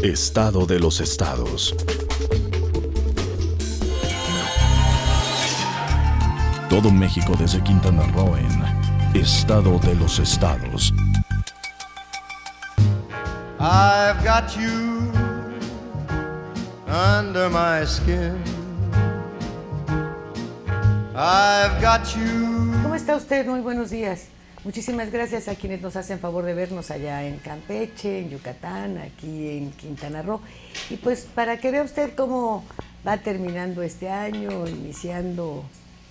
Estado de los estados. Todo México desde Quintana Roo en Estado de los estados. I've got you under my skin. I've got you. ¿Cómo está usted? Muy buenos días. Muchísimas gracias a quienes nos hacen favor de vernos allá en Campeche, en Yucatán, aquí en Quintana Roo. Y pues para que vea usted cómo va terminando este año, iniciando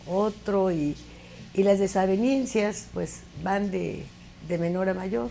otro, y las desavenencias pues van de menor a mayor.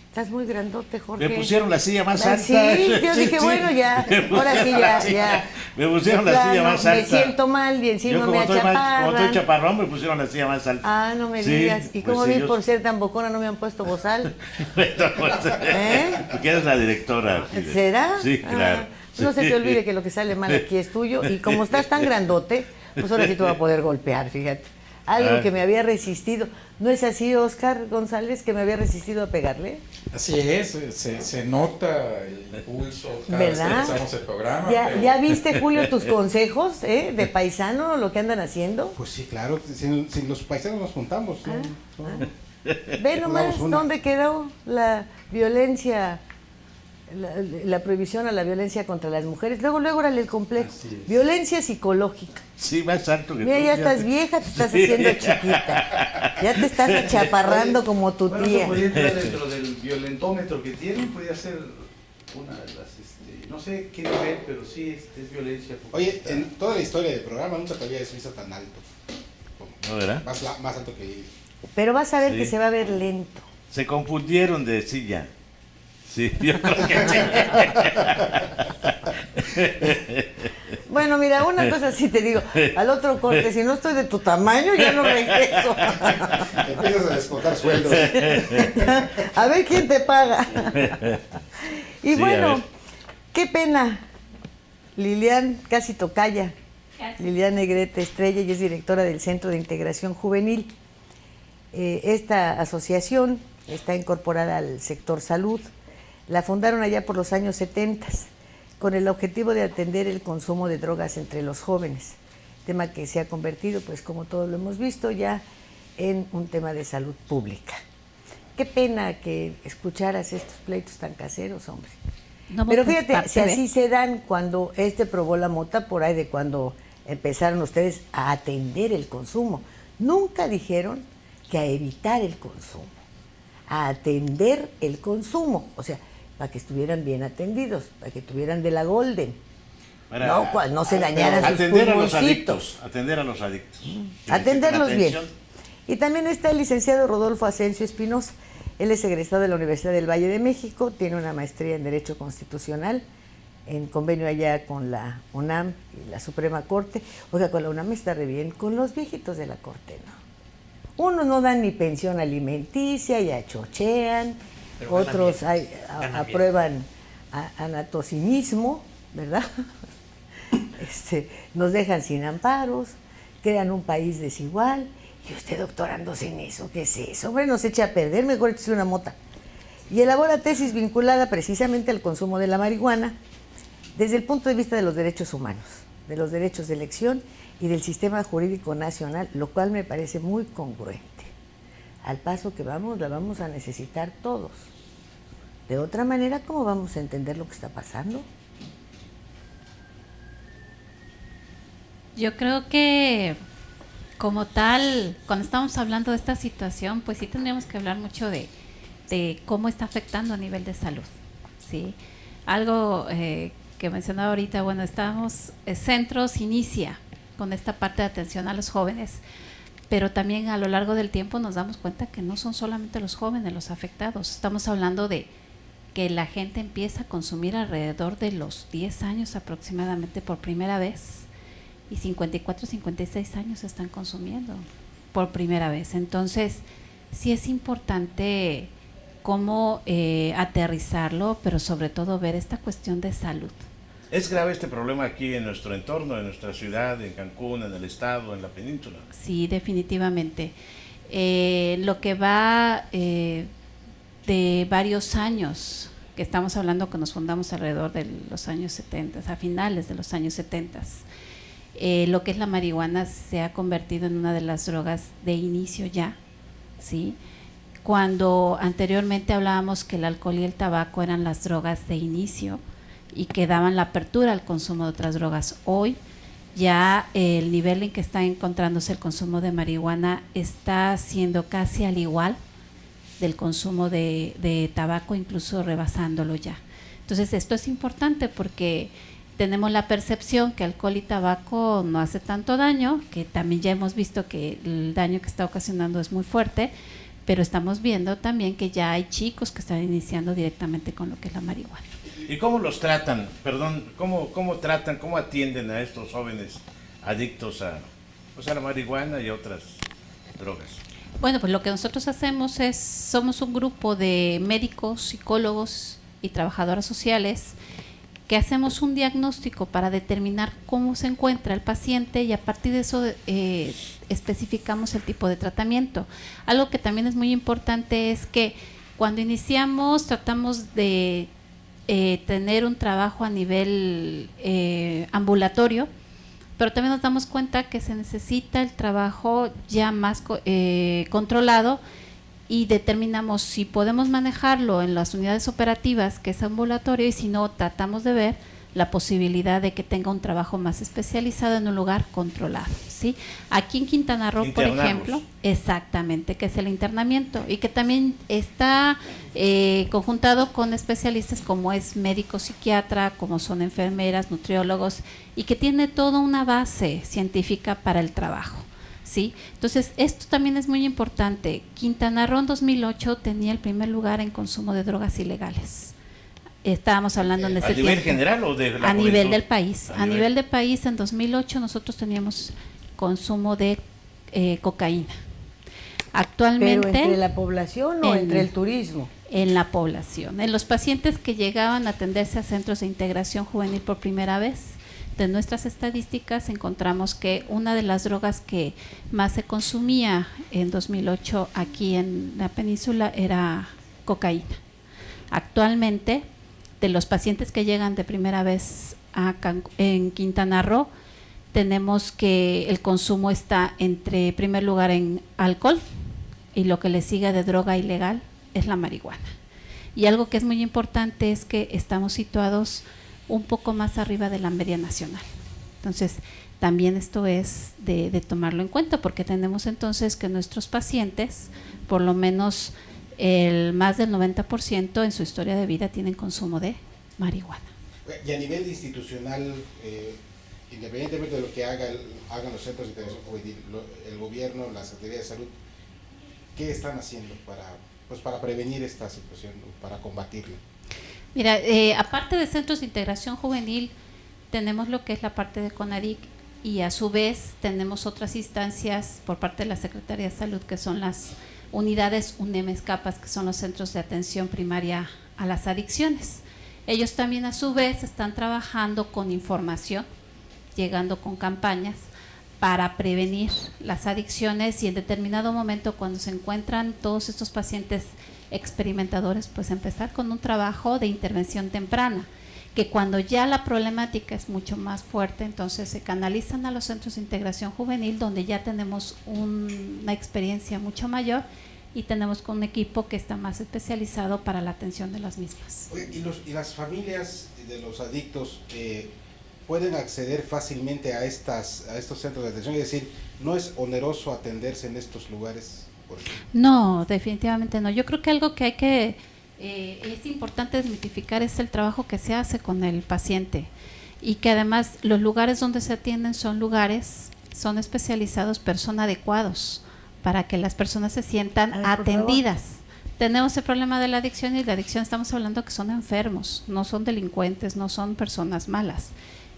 Estás muy grandote, Jorge. Me pusieron la silla más alta. Sí, yo dije, bueno, ya, ahora sí, ya. Me pusieron la silla más alta. Me siento mal y encima me achaparran. Como estoy chaparrón, me pusieron la silla más alta. Ah, no me digas. Y como vi por ser tan bocona no me han puesto bozal. Porque eres la directora. ¿Será? Sí, claro. No se te olvide que lo que sale mal aquí es tuyo. Y como estás tan grandote, pues ahora sí te voy a poder golpear, fíjate. Algo que me había resistido. ¿No es así, Oscar González, que me había resistido a pegarle? Así es, se nota el impulso cada vez que empezamos el programa. ¿Ya viste, Julio, tus consejos de paisano, lo que andan haciendo? Pues sí, claro, si los paisanos nos juntamos. Ve nomás dónde quedó la violencia, la prohibición a la violencia contra las mujeres. Luego era el complejo. Violencia psicológica. Sí, más alto que Mira, tú. Ya estás vieja, te estás haciendo chiquita. Ya te estás achaparrando como tu tía. Eso podría entrar dentro del violentómetro que tienen, podría ser una de las, no sé qué nivel, pero sí es violencia. Oye, en toda la historia del programa nunca te había visto tan alto. ¿No, verdad? Más alto que él. Pero vas a ver que se va a ver lento. Se confundieron de silla. Sí, yo creo que sí. Bueno, mira, una cosa sí te digo, al otro corte, si no estoy de tu tamaño, ya no regreso. Empiezas a descontar sueldos. A ver quién te paga. Y Sí, bueno, qué pena. Lilian, casi tocaya. Lilian Negrete Estrella, y es directora del Centro de Integración Juvenil. Esta asociación está incorporada al sector salud. La fundaron allá por los años 70 con el objetivo de atender el consumo de drogas entre los jóvenes, tema que se ha convertido, pues como todos lo hemos visto, ya en un tema de salud pública. Qué pena que escucharas estos pleitos tan caseros, hombre. No, pero pues, fíjate, si así se dan cuando probó la mota, por ahí de cuando empezaron ustedes a atender el consumo. Nunca dijeron que a evitar el consumo, a atender el consumo, o sea, para que estuvieran bien atendidos, para que tuvieran de la Golden, no se dañaran sus pulmoncitos. Atender a los adictos. Atenderlos bien. Y también está el licenciado Rodolfo Asensio Espinosa. Él es egresado de la Universidad del Valle de México, tiene una maestría en Derecho Constitucional, en convenio allá con la UNAM y la Suprema Corte. Oiga, con la UNAM está re bien, con los viejitos de la Corte, ¿no? Unos no dan ni pensión alimenticia, ya chochean, pero otros aprueban anatocinismo, ¿verdad? Nos dejan sin amparos, crean un país desigual. Y usted doctorándose en eso, ¿qué es eso? Hombre, nos echa a perder, mejor échese una mota. Y elabora tesis vinculada precisamente al consumo de la marihuana desde el punto de vista de los derechos humanos, de los derechos de elección y del sistema jurídico nacional, lo cual me parece muy congruente. Al paso que vamos, la vamos a necesitar todos. De otra manera, ¿cómo vamos a entender lo que está pasando? Yo creo que como tal, cuando estamos hablando de esta situación, pues sí tendríamos que hablar mucho de cómo está afectando a nivel de salud, ¿sí? Algo que mencionaba ahorita, bueno, Centros inicia con esta parte de atención a los jóvenes, pero también a lo largo del tiempo nos damos cuenta que no son solamente los jóvenes los afectados, estamos hablando de que la gente empieza a consumir alrededor de los 10 años aproximadamente por primera vez, y 54, 56 años están consumiendo por primera vez. Entonces, sí es importante cómo aterrizarlo, pero sobre todo ver esta cuestión de salud. ¿Es grave este problema aquí en nuestro entorno, en nuestra ciudad, en Cancún, en el estado, en la península? Sí, definitivamente. Lo que va de varios años, que estamos hablando que nos fundamos alrededor de los años 70, a finales de los años 70, lo que es la marihuana se ha convertido en una de las drogas de inicio ya, ¿sí? Cuando anteriormente hablábamos que el alcohol y el tabaco eran las drogas de inicio y que daban la apertura al consumo de otras drogas, hoy ya el nivel en que está encontrándose el consumo de marihuana está siendo casi al igual del consumo de tabaco, incluso rebasándolo ya. Entonces esto es importante porque tenemos la percepción que alcohol y tabaco no hace tanto daño, que también ya hemos visto que el daño que está ocasionando es muy fuerte, pero estamos viendo también que ya hay chicos que están iniciando directamente con lo que es la marihuana. ¿Y cómo los tratan? Perdón, ¿cómo tratan, cómo atienden a estos jóvenes adictos a la marihuana y otras drogas? Bueno, pues lo que nosotros hacemos somos un grupo de médicos, psicólogos y trabajadoras sociales que hacemos un diagnóstico para determinar cómo se encuentra el paciente y a partir de eso especificamos el tipo de tratamiento. Algo que también es muy importante es que cuando iniciamos tratamos de tener un trabajo a nivel ambulatorio, pero también nos damos cuenta que se necesita el trabajo ya más controlado y determinamos si podemos manejarlo en las unidades operativas, que es ambulatorio, y si no, tratamos de ver la posibilidad de que tenga un trabajo más especializado en un lugar controlado, ¿sí? Aquí en Quintana Roo, por ejemplo, exactamente, que es el internamiento y que también está conjuntado con especialistas como es médico psiquiatra, como son enfermeras, nutriólogos, y que tiene toda una base científica para el trabajo, ¿sí? Entonces, esto también es muy importante. Quintana Roo en 2008 tenía el primer lugar en consumo de drogas ilegales. Estábamos hablando en ese tiempo. ¿A nivel general o de la a nivel del país? A nivel del país, en 2008 nosotros teníamos consumo de cocaína. Actualmente… ¿Pero entre la población o entre el turismo? En la población. En los pacientes que llegaban a atenderse a centros de integración juvenil por primera vez, de nuestras estadísticas encontramos que una de las drogas que más se consumía en 2008 aquí en la península era cocaína. Actualmente, de los pacientes que llegan de primera vez en Quintana Roo, tenemos que el consumo está entre primer lugar en alcohol y lo que le sigue de droga ilegal es la marihuana. Y algo que es muy importante es que estamos situados un poco más arriba de la media nacional. Entonces, también esto es de tomarlo en cuenta porque tenemos entonces que nuestros pacientes, por lo menos más del 90% en su historia de vida tienen consumo de marihuana. Y a nivel institucional, independientemente de lo que hagan los centros de integración juvenil, el gobierno, la Secretaría de Salud, ¿qué están haciendo para prevenir esta situación, para combatirla? Mira, aparte de centros de integración juvenil, tenemos lo que es la parte de CONADIC y a su vez tenemos otras instancias por parte de la Secretaría de Salud que son las unidades UNEM-ESCAPAS, que son los centros de atención primaria a las adicciones. Ellos también a su vez están trabajando con información, llegando con campañas para prevenir las adicciones y en determinado momento cuando se encuentran todos estos pacientes experimentadores, pues empezar con un trabajo de intervención temprana, que cuando ya la problemática es mucho más fuerte, entonces se canalizan a los centros de integración juvenil donde ya tenemos una experiencia mucho mayor y tenemos con un equipo que está más especializado para la atención de las mismas. ¿Y las familias de los adictos pueden acceder fácilmente a estos centros de atención? Es decir, ¿no es oneroso atenderse en estos lugares? No, definitivamente no. Yo creo que algo que hay que es importante desmitificar es el trabajo que se hace con el paciente y que además los lugares donde se atienden son especializados, pero son adecuados para que las personas se sientan atendidas. Tenemos el problema de la adicción y la adicción estamos hablando que son enfermos, no son delincuentes, no son personas malas.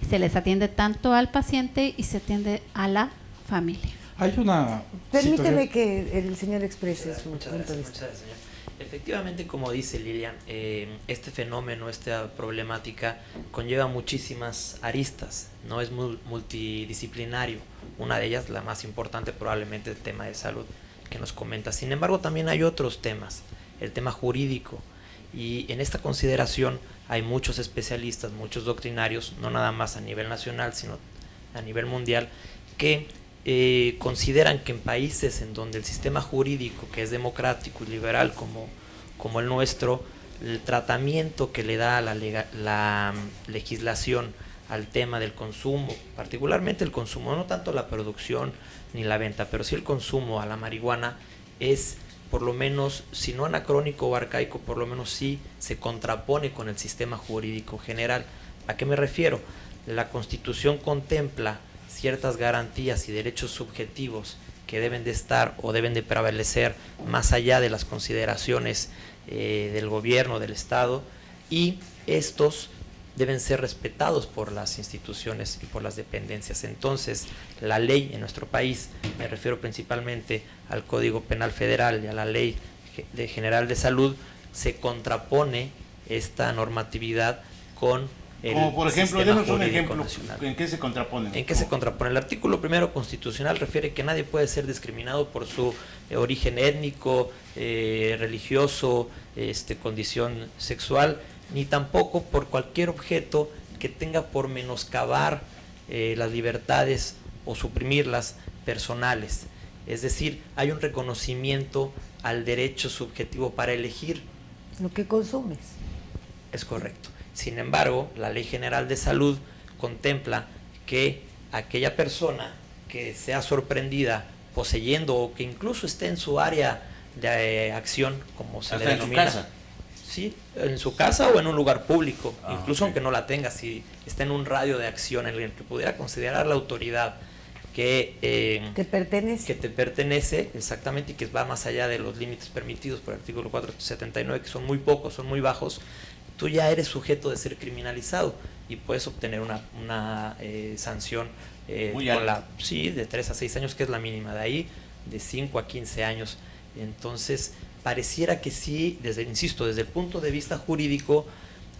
Se les atiende tanto al paciente y se atiende a la familia. Hay una… Permíteme que el señor exprese su punto de vista. Muchas gracias, señor. Efectivamente, como dice Lilian, este fenómeno, esta problemática conlleva muchísimas aristas, no es multidisciplinario. Una de ellas, la más importante, probablemente el tema de salud que nos comenta. Sin embargo, también hay otros temas. el tema jurídico. Y en esta consideración hay muchos especialistas, muchos doctrinarios, no nada más a nivel nacional, sino a nivel mundial, que consideran que en países en donde el sistema jurídico, que es democrático y liberal como el nuestro, el tratamiento que le da la legislación al tema del consumo, particularmente el consumo, no tanto la producción ni la venta, pero sí el consumo a la marihuana, es por lo menos, si no anacrónico o arcaico, por lo menos sí se contrapone con el sistema jurídico general. ¿A qué me refiero? La Constitución contempla ciertas garantías y derechos subjetivos que deben de estar o deben de prevalecer más allá de las consideraciones del gobierno, del Estado, y estos deben ser respetados por las instituciones y por las dependencias. Entonces, la ley en nuestro país, me refiero principalmente al Código Penal Federal y a la Ley General de Salud, se contrapone esta normatividad con el como por ejemplo, denos un ejemplo, nacional. ¿En qué se contrapone? ¿En qué se contrapone? El artículo 1 constitucional refiere que nadie puede ser discriminado por su origen étnico, religioso, condición sexual, ni tampoco por cualquier objeto que tenga por menoscabar las libertades o suprimirlas personales. Es decir, hay un reconocimiento al derecho subjetivo para elegir lo que consumes. Es correcto. Sin embargo, la Ley General de Salud contempla que aquella persona que sea sorprendida poseyendo o que incluso esté en su área de acción, como se le denomina, en su casa. Sí, en su casa o en un lugar público, incluso okay. Aunque no la tenga, si está en un radio de acción en el que pudiera considerar la autoridad que te pertenece, exactamente, y que va más allá de los límites permitidos por el artículo 479, que son muy pocos, son muy bajos, tú ya eres sujeto de ser criminalizado y puedes obtener una sanción de 3 a 6 años, que es la mínima, de ahí de 5 a 15 años. Entonces, pareciera que sí, desde el punto de vista jurídico,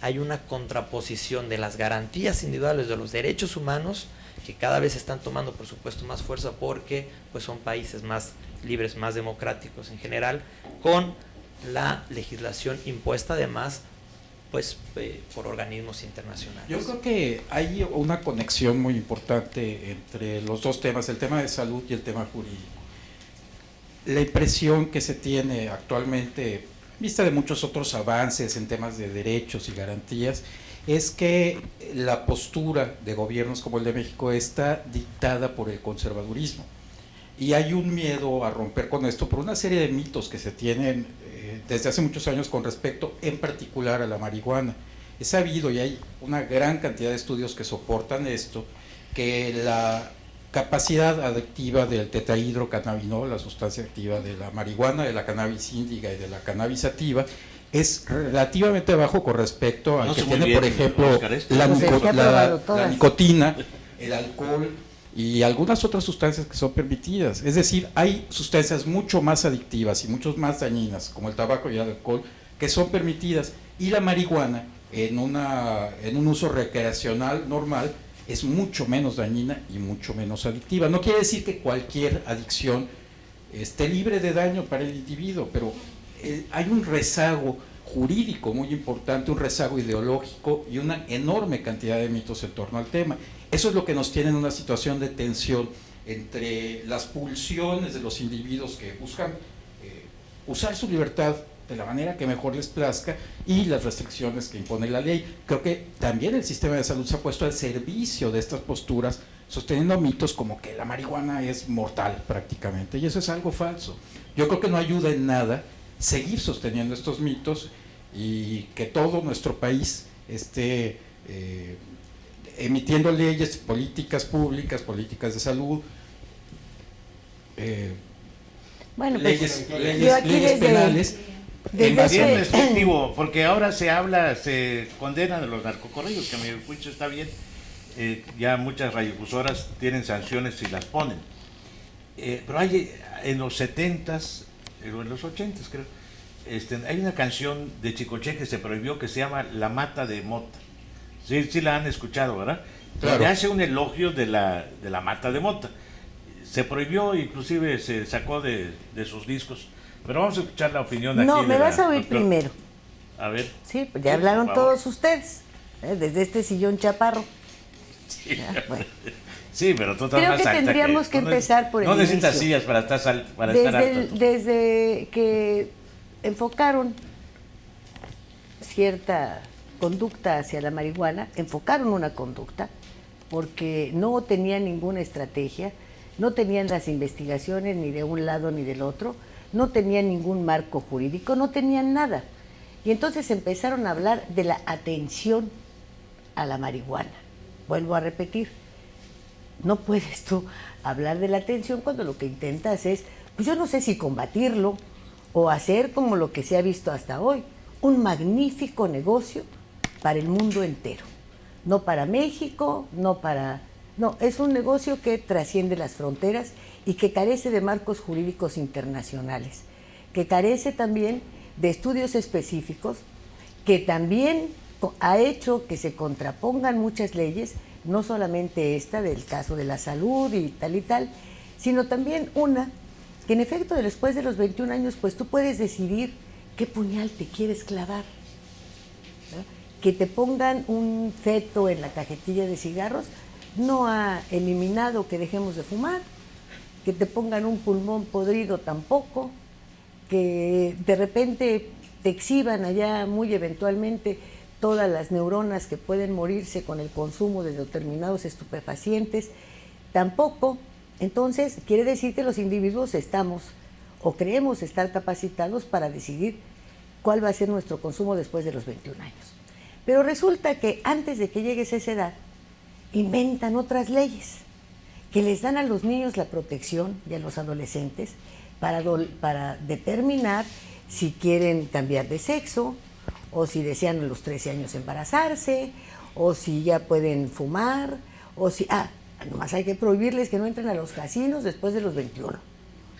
hay una contraposición de las garantías individuales de los derechos humanos, que cada vez están tomando, por supuesto, más fuerza porque pues son países más libres, más democráticos en general, con la legislación impuesta además pues por organismos internacionales. Yo creo que hay una conexión muy importante entre los dos temas, el tema de salud y el tema jurídico. La impresión que se tiene actualmente, en vista de muchos otros avances en temas de derechos y garantías, es que la postura de gobiernos como el de México está dictada por el conservadurismo. Y hay un miedo a romper con esto por una serie de mitos que se tienen desde hace muchos años con respecto en particular a la marihuana. Es sabido, y hay una gran cantidad de estudios que soportan esto, que la capacidad adictiva del tetrahidrocannabinol, la sustancia activa de la marihuana, de la cannabis índica y de la cannabis sativa, es relativamente bajo con respecto al que tiene, por ejemplo, la nicotina, el alcohol y algunas otras sustancias que son permitidas. Es decir, hay sustancias mucho más adictivas y mucho más dañinas, como el tabaco y el alcohol, que son permitidas, y la marihuana, en un uso recreacional normal, es mucho menos dañina y mucho menos adictiva. No quiere decir que cualquier adicción esté libre de daño para el individuo, pero hay un rezago jurídico muy importante, un rezago ideológico y una enorme cantidad de mitos en torno al tema. Eso es lo que nos tiene en una situación de tensión entre las pulsiones de los individuos que buscan usar su libertad de la manera que mejor les plazca y las restricciones que impone la ley. Creo que también el sistema de salud se ha puesto al servicio de estas posturas, sosteniendo mitos como que la marihuana es mortal prácticamente, y eso es algo falso. Yo creo que no ayuda en nada seguir sosteniendo estos mitos y que todo nuestro país esté emitiendo leyes, políticas públicas, políticas de salud, bueno, leyes desde, penales. Bien restrictivo, porque ahora se condenan a los narcocorridos, que a mi juicio está bien. Ya muchas radiodifusoras tienen sanciones si las ponen. Pero hay en los 70s, o en los 80s creo, hay una canción de Chicoche que se prohibió que se llama La Mata de Mota. Sí la han escuchado, ¿verdad? Claro. Le hace un elogio de la mata de mota. Se prohibió, inclusive se sacó de sus discos, Pero vamos a escuchar la opinión aquí. No, de me la vas a oír doctora. primero. A ver. Sí, pues ya Sí, hablaron por favor. todos ustedes, desde este sillón chaparro. Sí, bueno. sí, pero tú estás Creo más que alta tendríamos que tú empezar por el No necesitas inicio. sillas para estar alto. Desde que enfocaron cierta conducta hacia la marihuana, enfocaron una conducta porque no tenían ninguna estrategia, no tenían las investigaciones ni de un lado ni del otro, no tenían ningún marco jurídico, no tenían nada. Y entonces empezaron a hablar de la atención a la marihuana. Vuelvo a repetir, no puedes tú hablar de la atención cuando lo que intentas es, pues yo no sé si combatirlo o hacer como lo que se ha visto hasta hoy, un magnífico negocio para el mundo entero. No para México, no, es un negocio que trasciende las fronteras y que carece de marcos jurídicos internacionales, que carece también de estudios específicos, que también ha hecho que se contrapongan muchas leyes, no solamente esta del caso de la salud y tal, sino también una que en efecto después de los 21 años pues tú puedes decidir qué puñal te quieres clavar, ¿no? Que te pongan un feto en la cajetilla de cigarros no ha eliminado que dejemos de fumar, que te pongan un pulmón podrido tampoco, que de repente te exhiban allá muy eventualmente todas las neuronas que pueden morirse con el consumo de determinados estupefacientes, tampoco. Entonces, quiere decir que los individuos estamos o creemos estar capacitados para decidir cuál va a ser nuestro consumo después de los 21 años. Pero resulta que antes de que llegues a esa edad, inventan otras leyes que les dan a los niños la protección y a los adolescentes para determinar si quieren cambiar de sexo, o si desean a los 13 años embarazarse, o si ya pueden fumar, o si... nomás hay que prohibirles que no entren a los casinos después de los 21,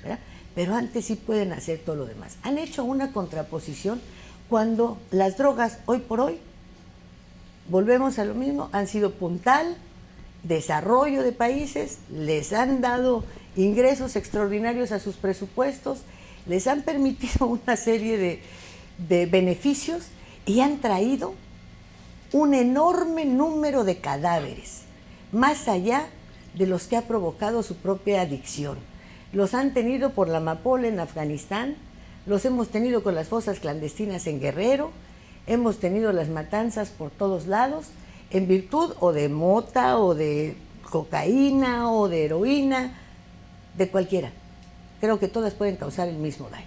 ¿verdad? Pero antes sí pueden hacer todo lo demás. Han hecho una contraposición cuando las drogas, hoy por hoy, volvemos a lo mismo, han sido puntal, desarrollo de países, les han dado ingresos extraordinarios a sus presupuestos, les han permitido una serie de beneficios y han traído un enorme número de cadáveres, más allá de los que ha provocado su propia adicción. Los han tenido por la amapola en Afganistán, los hemos tenido con las fosas clandestinas en Guerrero, hemos tenido las matanzas por todos lados, en virtud o de mota, o de cocaína, o de heroína, de cualquiera. Creo que todas pueden causar el mismo daño.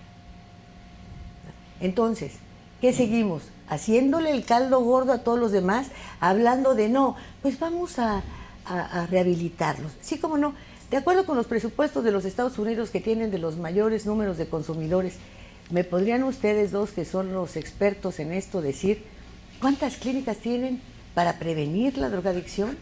Entonces, ¿qué seguimos? Haciéndole el caldo gordo a todos los demás, hablando de no, pues vamos a rehabilitarlos. Sí, cómo no. De acuerdo con los presupuestos de los Estados Unidos, que tienen de los mayores números de consumidores, ¿me podrían ustedes dos, que son los expertos en esto, decir cuántas clínicas tienen para prevenir la drogadicción?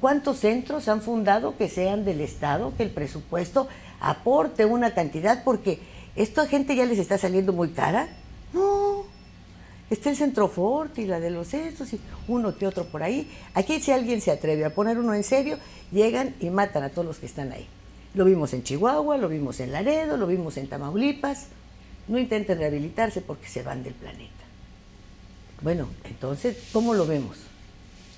¿Cuántos centros han fundado que sean del Estado, que el presupuesto aporte una cantidad? Porque esto a gente ya les está saliendo muy cara. No, está el Centrofort y la de los estos y uno que otro por ahí. Aquí, si alguien se atreve a poner uno en serio, llegan y matan a todos los que están ahí. Lo vimos en Chihuahua, lo vimos en Laredo, lo vimos en Tamaulipas. No intenten rehabilitarse porque se van del planeta. Bueno, entonces, ¿cómo lo vemos?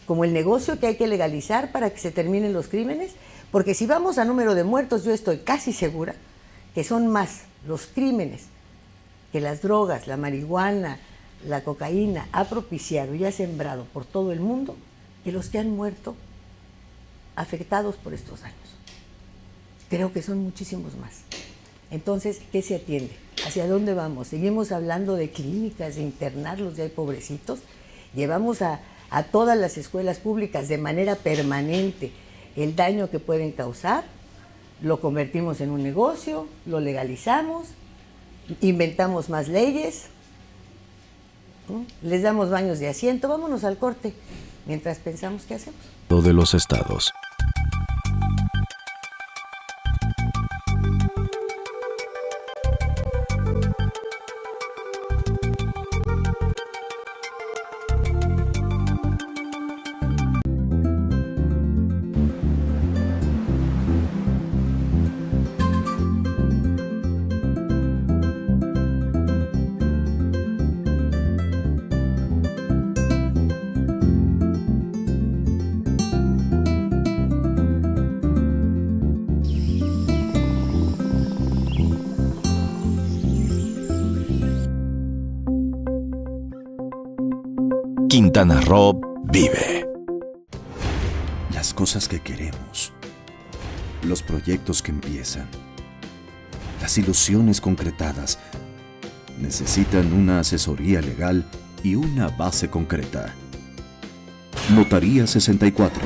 ¿Como el negocio que hay que legalizar para que se terminen los crímenes? Porque si vamos a número de muertos, yo estoy casi segura que son más los crímenes que las drogas, la marihuana, la cocaína ha propiciado y ha sembrado por todo el mundo, que los que han muerto afectados por estos daños. Creo que son muchísimos más. Entonces, ¿qué se atiende? ¿Hacia dónde vamos? ¿Seguimos hablando de clínicas, de internarlos ya hay pobrecitos? ¿Llevamos a todas las escuelas públicas de manera permanente el daño que pueden causar? ¿Lo convertimos en un negocio? ¿Lo legalizamos? ¿Inventamos más leyes? ¿Les damos baños de asiento? Vámonos al corte mientras pensamos qué hacemos. De los estados. Quintana Roo vive. Las cosas que queremos, los proyectos que empiezan, las ilusiones concretadas, necesitan una asesoría legal y una base concreta. Notaría 64.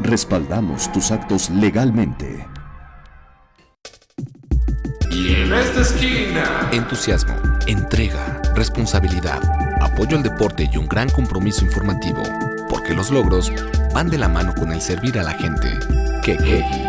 Respaldamos tus actos legalmente. Y en esta esquina, entusiasmo, entrega, responsabilidad, apoyo al deporte y un gran compromiso informativo, porque los logros van de la mano con el servir a la gente. Kekegi.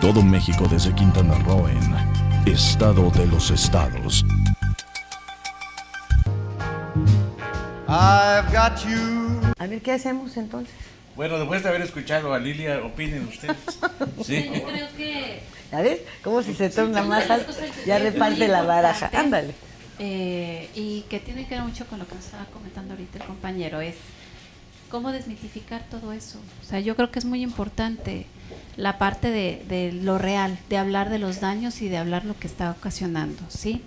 Todo México desde Quintana Roo en Estado de los Estados. I've got you. A ver, ¿qué hacemos entonces? Bueno, después de haber escuchado a Lilia, opinen ustedes. Sí. Yo creo que... A ver, como si se torna más alto, ya reparte la baraja. Ándale. Y que tiene que ver mucho con lo que nos estaba comentando ahorita el compañero, es cómo desmitificar todo eso. O sea, yo creo que es muy importante la parte de lo real, de hablar de los daños y de hablar lo que está ocasionando, ¿sí?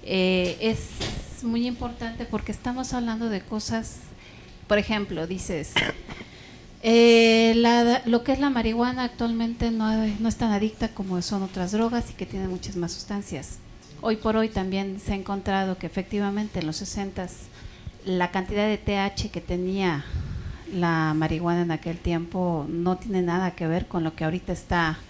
Es muy importante porque estamos hablando de cosas, por ejemplo, dices, lo que es la marihuana actualmente no es tan adicta como son otras drogas y que tiene muchas más sustancias. Hoy por hoy también se ha encontrado que efectivamente en los 60s la cantidad de TH que tenía la marihuana en aquel tiempo no tiene nada que ver con lo que ahorita está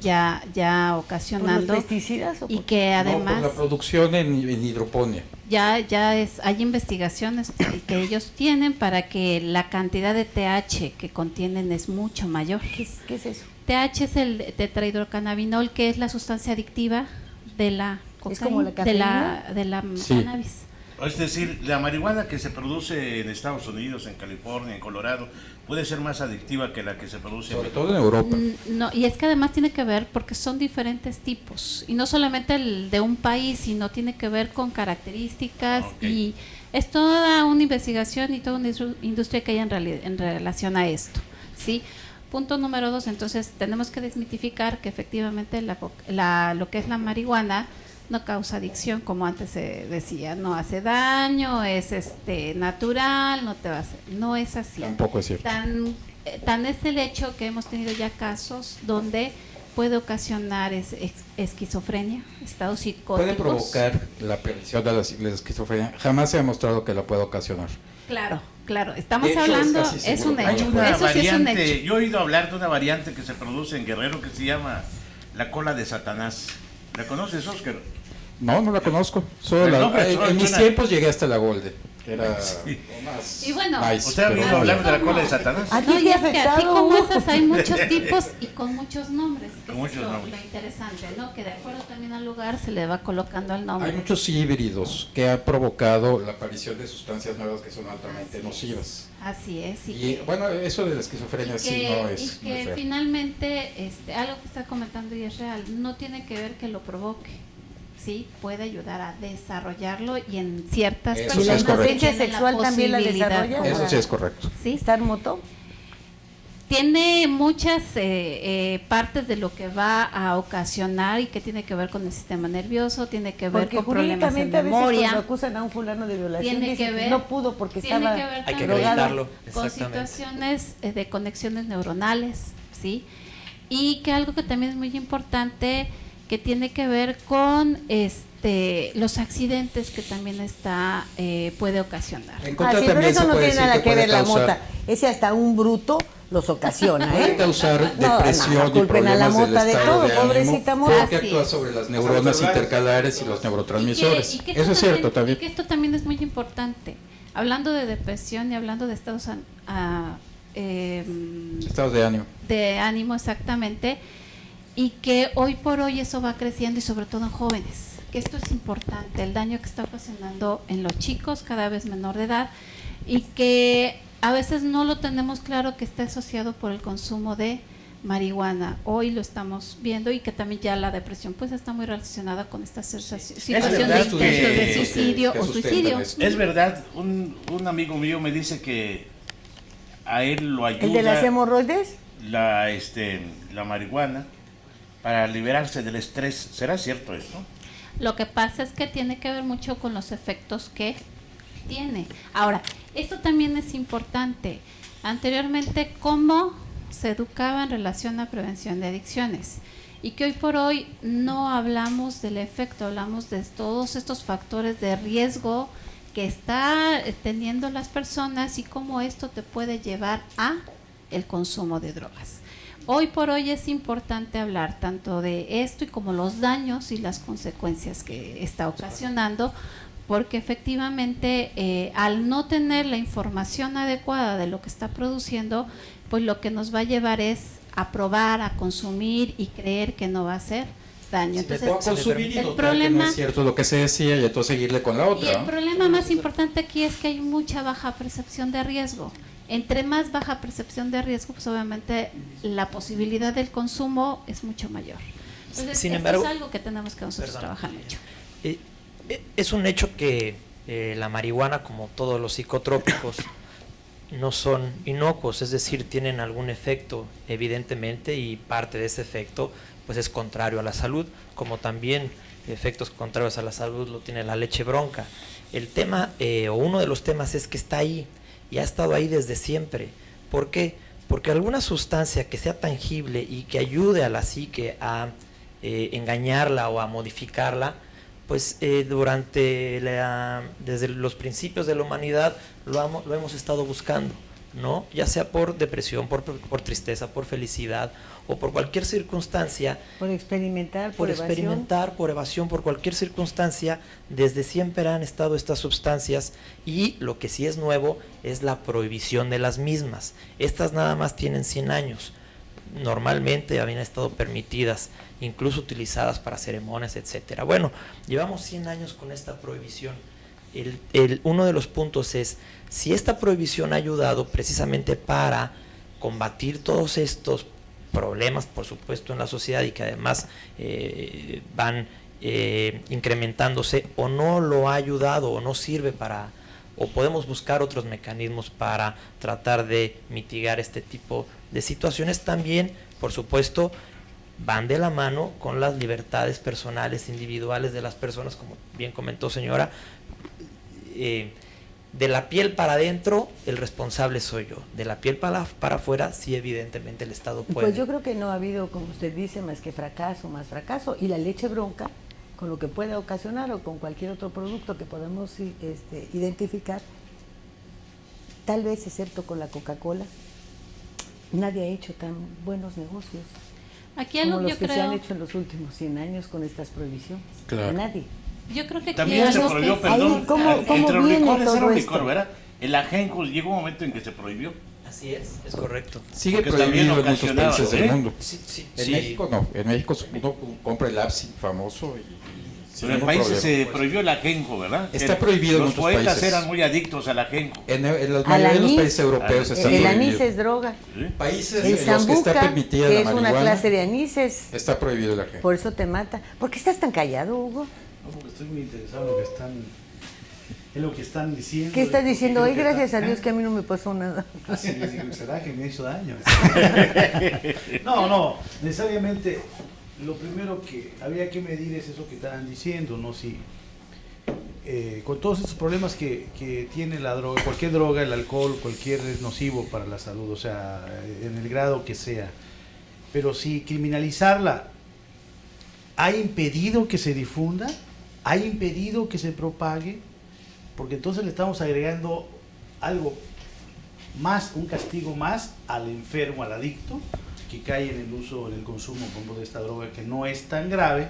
ya ocasionando. ¿Por los pesticidas? Y que además... No, por la producción en hidroponía. Hay investigaciones que ellos tienen para que la cantidad de TH que contienen es mucho mayor. ¿Qué es eso? TH es el tetrahidrocannabinol, que es la sustancia adictiva de la cocaína, ¿Es como la cafeína? de la Sí. cannabis. Es decir, la marihuana que se produce en Estados Unidos, en California, en Colorado, puede ser más adictiva que la que se produce Sobre en todo en Europa. No, y es que además tiene que ver porque son diferentes tipos, y no solamente el de un país, sino tiene que ver con características, y es toda una investigación y toda una industria que hay en relación a esto, ¿sí? Punto número 2, entonces tenemos que desmitificar que efectivamente lo que es la marihuana no causa adicción, como antes se decía, no hace daño, es natural, no te va a hacer, no es así. Tampoco es cierto. Tan es el hecho que hemos tenido ya casos donde puede ocasionar esquizofrenia, estados psicóticos. Puede provocar la aparición de la esquizofrenia. Jamás se ha demostrado que la puede ocasionar. Claro, estamos De hecho, hablando, es un hecho. Hay una eso sí es un variante, hecho. yo he oído hablar de una variante que se produce en Guerrero que se llama la cola de Satanás. ¿La conoces, Oscar? No la conozco. En mis tiempos llegué hasta la Golden, que era más Y bueno, nice, ¿usted ha oído hablar de la cola de Satanás? ¿A ti No, te y ha es que así afectado? como esas hay muchos tipos y con muchos nombres. Que Con es muchos lo nombres. interesante, ¿no? Que de acuerdo también al lugar se le va colocando el nombre. Hay muchos híbridos que han provocado la aparición de sustancias nuevas que son altamente nocivas. Así es. Y bueno, eso de la esquizofrenia sí no es. Y no que es real. finalmente, algo que está comentando y es real, no tiene que ver que lo provoque. Sí, puede ayudar a desarrollarlo y en ciertas Eso sí personas es correcto. tienen ¿La impotencia sexual también la posibilidad. desarrolla? Eso sí es correcto. Sí, ¿Estar moto? tiene muchas partes de lo que va a ocasionar y que tiene que ver con el sistema nervioso, tiene que ver Porque con problemas de jurídicamente a veces memoria. cuando acusan a un fulano de violación Tiene dicen que que ver- no pudo porque tiene estaba que ver Hay que también acreditarlo, con exactamente. situaciones de conexiones neuronales, ¿sí? Y que algo que también es muy importante, que tiene que ver con los accidentes que también puede ocasionar. Pero eso no tiene nada que ver la mota. Ese hasta un bruto los ocasiona, Puede causar depresión y culpen a la problemas mota del de estado todo, de ánimo, pobrecita mota. porque actúa sobre las neuronas intercalares y los neurotransmisores. Y que Eso es cierto Y también. que esto también es muy importante. Hablando de depresión y hablando de estados Estados de ánimo. de ánimo, exactamente, y que hoy por hoy eso va creciendo y sobre todo en jóvenes, que esto es importante, el daño que está ocasionando en los chicos cada vez menor de edad y que a veces no lo tenemos claro que está asociado por el consumo de marihuana. Hoy lo estamos viendo y que también ya la depresión pues está muy relacionada con esta situación de intento de suicidio o suicidio. Es verdad, un amigo mío me dice que a él lo ayuda ¿El de las hemorroides? la marihuana para liberarse del estrés. ¿Será cierto esto? Lo que pasa es que tiene que ver mucho con los efectos que tiene. Ahora, esto también es importante. Anteriormente, ¿cómo se educaba en relación a prevención de adicciones? Y que hoy por hoy no hablamos del efecto, hablamos de todos estos factores de riesgo que está teniendo las personas y cómo esto te puede llevar a el consumo de drogas. Hoy por hoy es importante hablar tanto de esto y como los daños y las consecuencias que está ocasionando, porque efectivamente al no tener la información adecuada de lo que está produciendo, pues lo que nos va a llevar es a probar, a consumir y creer que no va a hacer daño. Entonces, el problema no es cierto lo que se decía y entonces seguirle con la otra. Y el problema más importante aquí es que hay mucha baja percepción de riesgo. Entre más baja percepción de riesgo, pues obviamente la posibilidad del consumo es mucho mayor. Entonces, Sin embargo, es algo que tenemos que nosotros trabajar mucho. Es un hecho que la marihuana, como todos los psicotrópicos, no son inocuos, es decir, tienen algún efecto evidentemente y parte de ese efecto pues es contrario a la salud, como también efectos contrarios a la salud lo tiene la leche bronca. El tema o uno de los temas es que está ahí y ha estado ahí desde siempre. ¿Por qué? Porque alguna sustancia que sea tangible y que ayude a la psique a engañarla o a modificarla, pues desde los principios de la humanidad lo hemos estado buscando, ¿no? Ya sea por depresión, por tristeza, por felicidad o por cualquier circunstancia. Por experimentar, por evasión, por cualquier circunstancia, desde siempre han estado estas sustancias y lo que sí es nuevo es la prohibición de las mismas. Estas nada más tienen 100 años. Normalmente habían estado permitidas, incluso utilizadas para ceremonias, etcétera. Bueno, llevamos 100 años con esta prohibición. Uno de los puntos es, si esta prohibición ha ayudado precisamente para combatir todos estos problemas, por supuesto, en la sociedad y que además van incrementándose, o no lo ha ayudado o no sirve para, o podemos buscar otros mecanismos para tratar de mitigar este tipo de situaciones, también, por supuesto, van de la mano con las libertades personales, individuales de las personas, como bien comentó señora. De la piel para adentro, el responsable soy yo. De la piel para afuera, sí, evidentemente el Estado puede. Pues yo creo que no ha habido, como usted dice, más que fracaso, más fracaso. Y la leche bronca, con lo que pueda ocasionar o con cualquier otro producto que podamos identificar, tal vez, excepto con la Coca-Cola, nadie ha hecho tan buenos negocios Aquí como los yo que creo, se han hecho en los últimos 100 años con estas prohibiciones. Claro. Nadie. yo creo que También se prohibió, perdón, ¿cómo entre los viene licores era todo un esto? licor, ¿verdad? El ajenco llegó un momento en que se prohibió. Así es correcto. Sigue Porque también prohibido en muchos ocasionaba, países del mundo. En sí. México no, en México uno compra el Absinthe famoso y Pero en países se prohibió el ajenco, ¿verdad? Está prohibido en los muchos poetas países. eran muy adictos al ajenco. En la mayoría de los países europeos está El prohibido. anís es droga. ¿Sí? Países El en los que está sambuca, permitida que la es una marihuana, clase de anises, está prohibido el ajenco. por eso te mata. ¿Por qué estás tan callado, Hugo? No, porque estoy muy interesado en lo que están diciendo. ¿Qué estás diciendo? Hoy Hoy gracias a Dios que a mí no me pasó nada. Así les digo, será que me hizo daño. No, necesariamente lo primero que había que medir es eso que estaban diciendo, ¿no? Si con todos estos problemas que tiene la droga, cualquier droga, el alcohol, cualquier es nocivo para la salud, o sea, en el grado que sea. Pero si criminalizarla ha impedido que se difunda, ha impedido que se propague, porque entonces le estamos agregando algo más, un castigo más al enfermo, al adicto, que cae en el uso, en el consumo de esta droga, que no es tan grave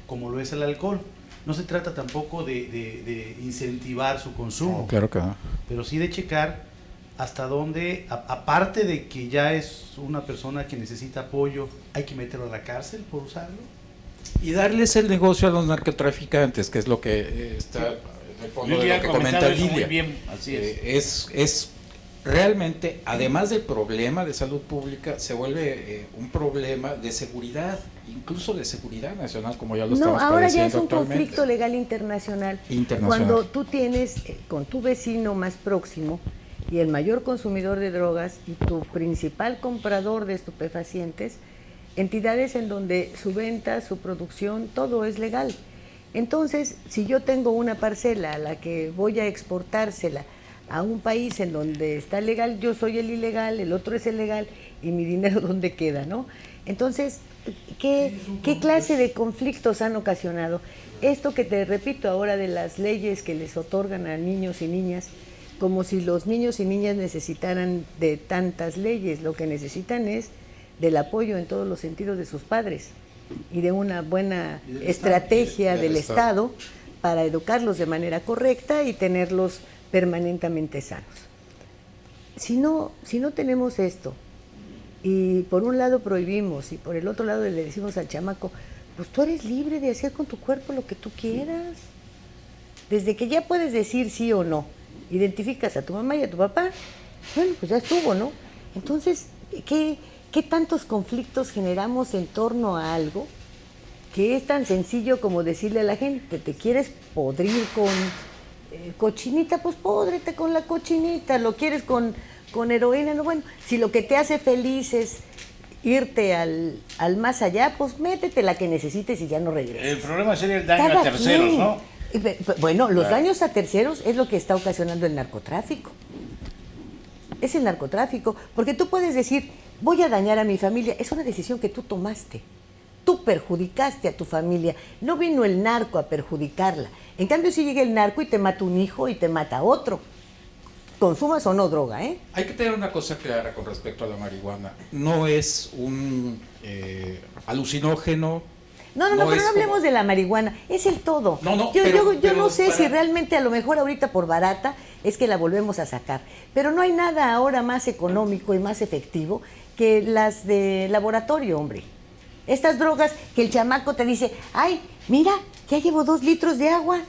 como lo es el alcohol. No se trata tampoco de incentivar su consumo, Oh, claro que no. pero sí de checar hasta dónde, aparte de que ya es una persona que necesita apoyo, hay que meterlo a la cárcel por usarlo. Y darles el negocio a los narcotraficantes, que es lo que está en el fondo de lo que comenta Lilia. Muy Lilia. bien, así es. Es realmente, además del problema de salud pública, se vuelve un problema de seguridad, incluso de seguridad nacional, como ya lo estamos No, ahora ya es padeciendo un actualmente. conflicto legal internacional. Cuando tú tienes con tu vecino más próximo y el mayor consumidor de drogas y tu principal comprador de estupefacientes, entidades en donde su venta, su producción, todo es legal. Entonces, si yo tengo una parcela a la que voy a exportársela a un país en donde está legal, yo soy el ilegal, el otro es el legal, y mi dinero ¿dónde queda, no? Entonces, ¿qué clase de conflictos han ocasionado? Esto que te repito ahora de las leyes que les otorgan a niños y niñas, como si los niños y niñas necesitaran de tantas leyes, lo que necesitan es del apoyo en todos los sentidos de sus padres y de una buena estrategia del Estado para educarlos de manera correcta y tenerlos permanentemente sanos. Si no tenemos esto, y por un lado prohibimos y por el otro lado le decimos al chamaco, pues tú eres libre de hacer con tu cuerpo lo que tú quieras. Desde que ya puedes decir sí o no, identificas a tu mamá y a tu papá, bueno, pues ya estuvo, ¿no? Entonces, ¿qué tantos conflictos generamos en torno a algo que es tan sencillo como decirle a la gente, te quieres podrir con cochinita, pues pódrete con la cochinita, lo quieres con heroína, no, bueno, si lo que te hace feliz es irte al más allá, pues métete la que necesites y ya no regreses. El problema sería el daño a terceros, ¿no? Bueno, los daños a terceros es lo que está ocasionando el narcotráfico. Es el narcotráfico, porque tú puedes decir, voy a dañar a mi familia, es una decisión que tú tomaste. Tú perjudicaste a tu familia, no vino el narco a perjudicarla. En cambio, si llega el narco y te mata un hijo y te mata otro, consumas o no droga, ¿eh? Hay que tener una cosa clara con respecto a la marihuana. No es un alucinógeno. No, pero no hablemos de la marihuana, es el todo. Yo no sé si realmente a lo mejor ahorita por barata es que la volvemos a sacar, pero no hay nada ahora más económico y más efectivo que las de laboratorio, hombre. Estas drogas que el chamaco te dice, ay, mira, ya llevo 2 litros de agua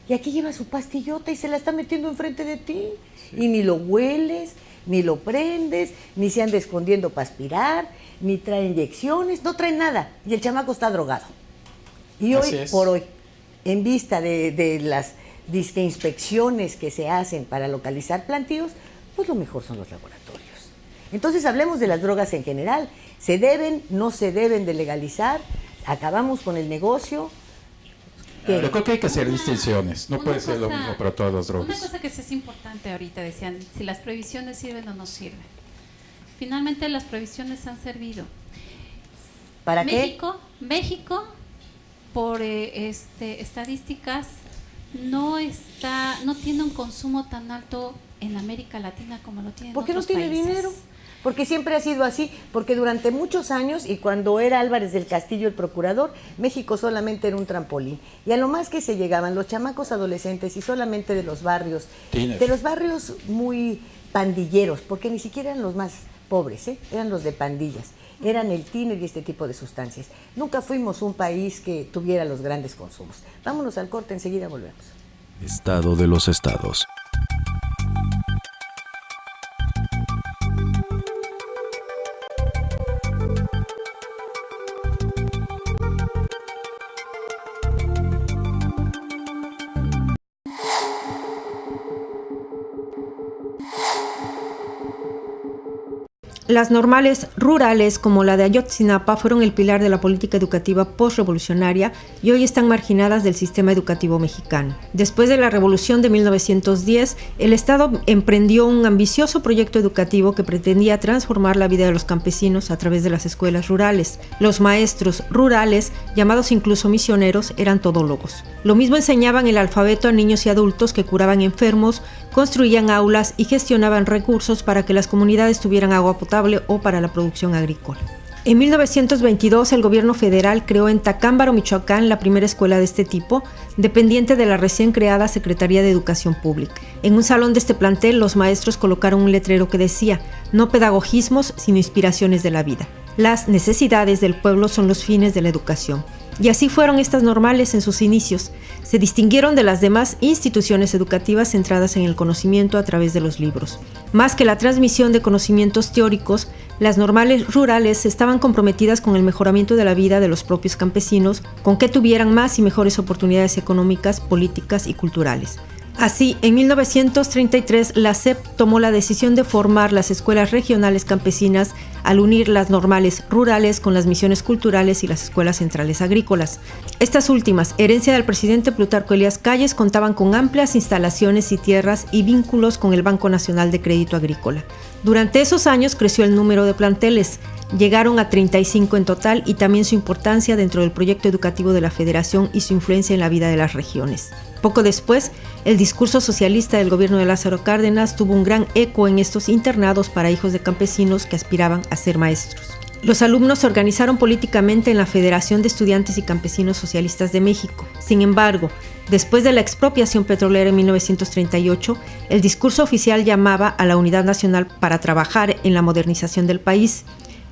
y aquí lleva su pastillota y se la está metiendo enfrente de ti. Sí. Y ni lo hueles, ni lo prendes, ni se anda escondiendo para aspirar, ni trae inyecciones, no trae nada. Y el chamaco está drogado. Y hoy por hoy, en vista de las inspecciones que se hacen para localizar plantíos, pues lo mejor son los laboratorios. Entonces hablemos de las drogas en general. ¿Se deben, no se deben de legalizar? ¿Acabamos con el negocio? Yo creo que hay que hacer distinciones. No puede ser lo mismo para todas las drogas. Una cosa que sí es importante ahorita, decían, si las prohibiciones sirven o no sirven. Finalmente las prohibiciones han servido. ¿Para qué? México, por estadísticas, no tiene un consumo tan alto en América Latina como lo tiene en otros países. ¿Por qué no tiene dinero? Porque siempre ha sido así, porque durante muchos años, y cuando era Álvarez del Castillo el procurador, México solamente era un trampolín. Y a lo más que se llegaban los chamacos adolescentes y solamente de los barrios, muy pandilleros, porque ni siquiera eran los más pobres, eran los de pandillas, eran el tiner y este tipo de sustancias. Nunca fuimos un país que tuviera los grandes consumos. Vámonos al corte, enseguida volvemos. Estado de los estados. Las normales rurales, como la de Ayotzinapa, fueron el pilar de la política educativa postrevolucionaria y hoy están marginadas del sistema educativo mexicano. Después de la Revolución de 1910, el Estado emprendió un ambicioso proyecto educativo que pretendía transformar la vida de los campesinos a través de las escuelas rurales. Los maestros rurales, llamados incluso misioneros, eran todólogos. Lo mismo enseñaban el alfabeto a niños y adultos que curaban enfermos, construían aulas y gestionaban recursos para que las comunidades tuvieran agua potable o para la producción agrícola. En 1922, el gobierno federal creó en Tacámbaro, Michoacán, la primera escuela de este tipo, dependiente de la recién creada Secretaría de Educación Pública. En un salón de este plantel, los maestros colocaron un letrero que decía: no pedagogismos, sino inspiraciones de la vida. Las necesidades del pueblo son los fines de la educación. Y así fueron estas normales en sus inicios. Se distinguieron de las demás instituciones educativas centradas en el conocimiento a través de los libros. Más que la transmisión de conocimientos teóricos, las normales rurales estaban comprometidas con el mejoramiento de la vida de los propios campesinos, con que tuvieran más y mejores oportunidades económicas, políticas y culturales. Así, en 1933, la SEP tomó la decisión de formar las escuelas regionales campesinas al unir las normales rurales con las misiones culturales y las escuelas centrales agrícolas. Estas últimas, herencia del presidente Plutarco Elías Calles, contaban con amplias instalaciones y tierras y vínculos con el Banco Nacional de Crédito Agrícola. Durante esos años creció el número de planteles. Llegaron a 35 en total y también su importancia dentro del proyecto educativo de la Federación y su influencia en la vida de las regiones. Poco después, el discurso socialista del gobierno de Lázaro Cárdenas tuvo un gran eco en estos internados para hijos de campesinos que aspiraban a ser maestros. Los alumnos se organizaron políticamente en la Federación de Estudiantes y Campesinos Socialistas de México. Sin embargo, después de la expropiación petrolera en 1938, el discurso oficial llamaba a la unidad nacional para trabajar en la modernización del país,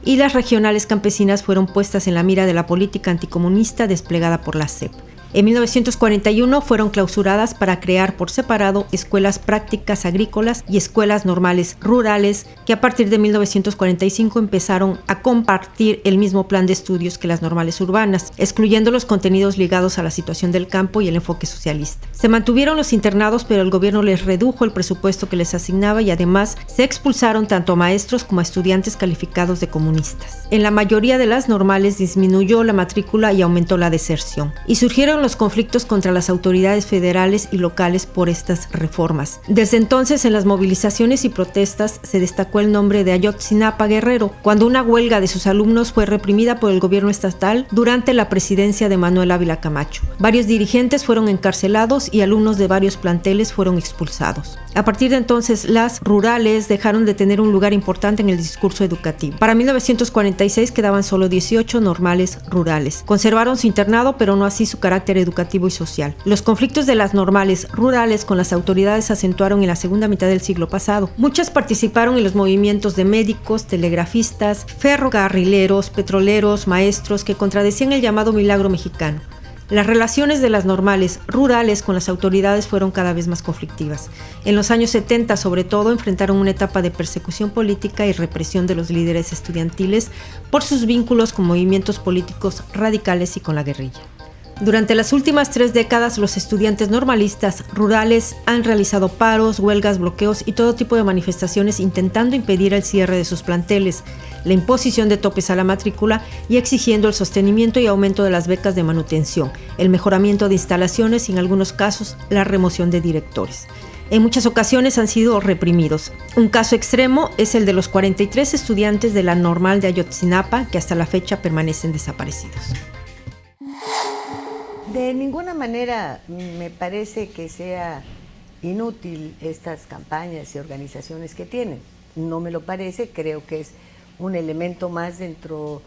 y las regionales campesinas fueron puestas en la mira de la política anticomunista desplegada por la SEP. En 1941 fueron clausuradas para crear por separado escuelas prácticas agrícolas y escuelas normales rurales, que a partir de 1945 empezaron a compartir el mismo plan de estudios que las normales urbanas, excluyendo los contenidos ligados a la situación del campo y el enfoque socialista. Se mantuvieron los internados, pero el gobierno les redujo el presupuesto que les asignaba y además se expulsaron tanto a maestros como a estudiantes calificados de comunistas. En la mayoría de las normales disminuyó la matrícula y aumentó la deserción, y surgieron los conflictos contra las autoridades federales y locales por estas reformas. Desde entonces, en las movilizaciones y protestas se destacó el nombre de Ayotzinapa Guerrero, cuando una huelga de sus alumnos fue reprimida por el gobierno estatal durante la presidencia de Manuel Ávila Camacho. Varios dirigentes fueron encarcelados y alumnos de varios planteles fueron expulsados. A partir de entonces, las rurales dejaron de tener un lugar importante en el discurso educativo. Para 1946 quedaban solo 18 normales rurales. Conservaron su internado, pero no así su carácter educativo y social. Los conflictos de las normales rurales con las autoridades se acentuaron en la segunda mitad del siglo pasado. Muchas participaron en los movimientos de médicos, telegrafistas, ferrocarrileros, petroleros, maestros que contradecían el llamado milagro mexicano. Las relaciones de las normales rurales con las autoridades fueron cada vez más conflictivas. En los años 70, sobre todo, enfrentaron una etapa de persecución política y represión de los líderes estudiantiles por sus vínculos con movimientos políticos radicales y con la guerrilla. Durante las últimas 3 décadas, los estudiantes normalistas rurales han realizado paros, huelgas, bloqueos y todo tipo de manifestaciones intentando impedir el cierre de sus planteles, la imposición de topes a la matrícula y exigiendo el sostenimiento y aumento de las becas de manutención, el mejoramiento de instalaciones y, en algunos casos, la remoción de directores. En muchas ocasiones han sido reprimidos. Un caso extremo es el de los 43 estudiantes de la normal de Ayotzinapa, que hasta la fecha permanecen desaparecidos. De ninguna manera me parece que sea inútil estas campañas y organizaciones que tienen. No me lo parece, creo que es un elemento más dentro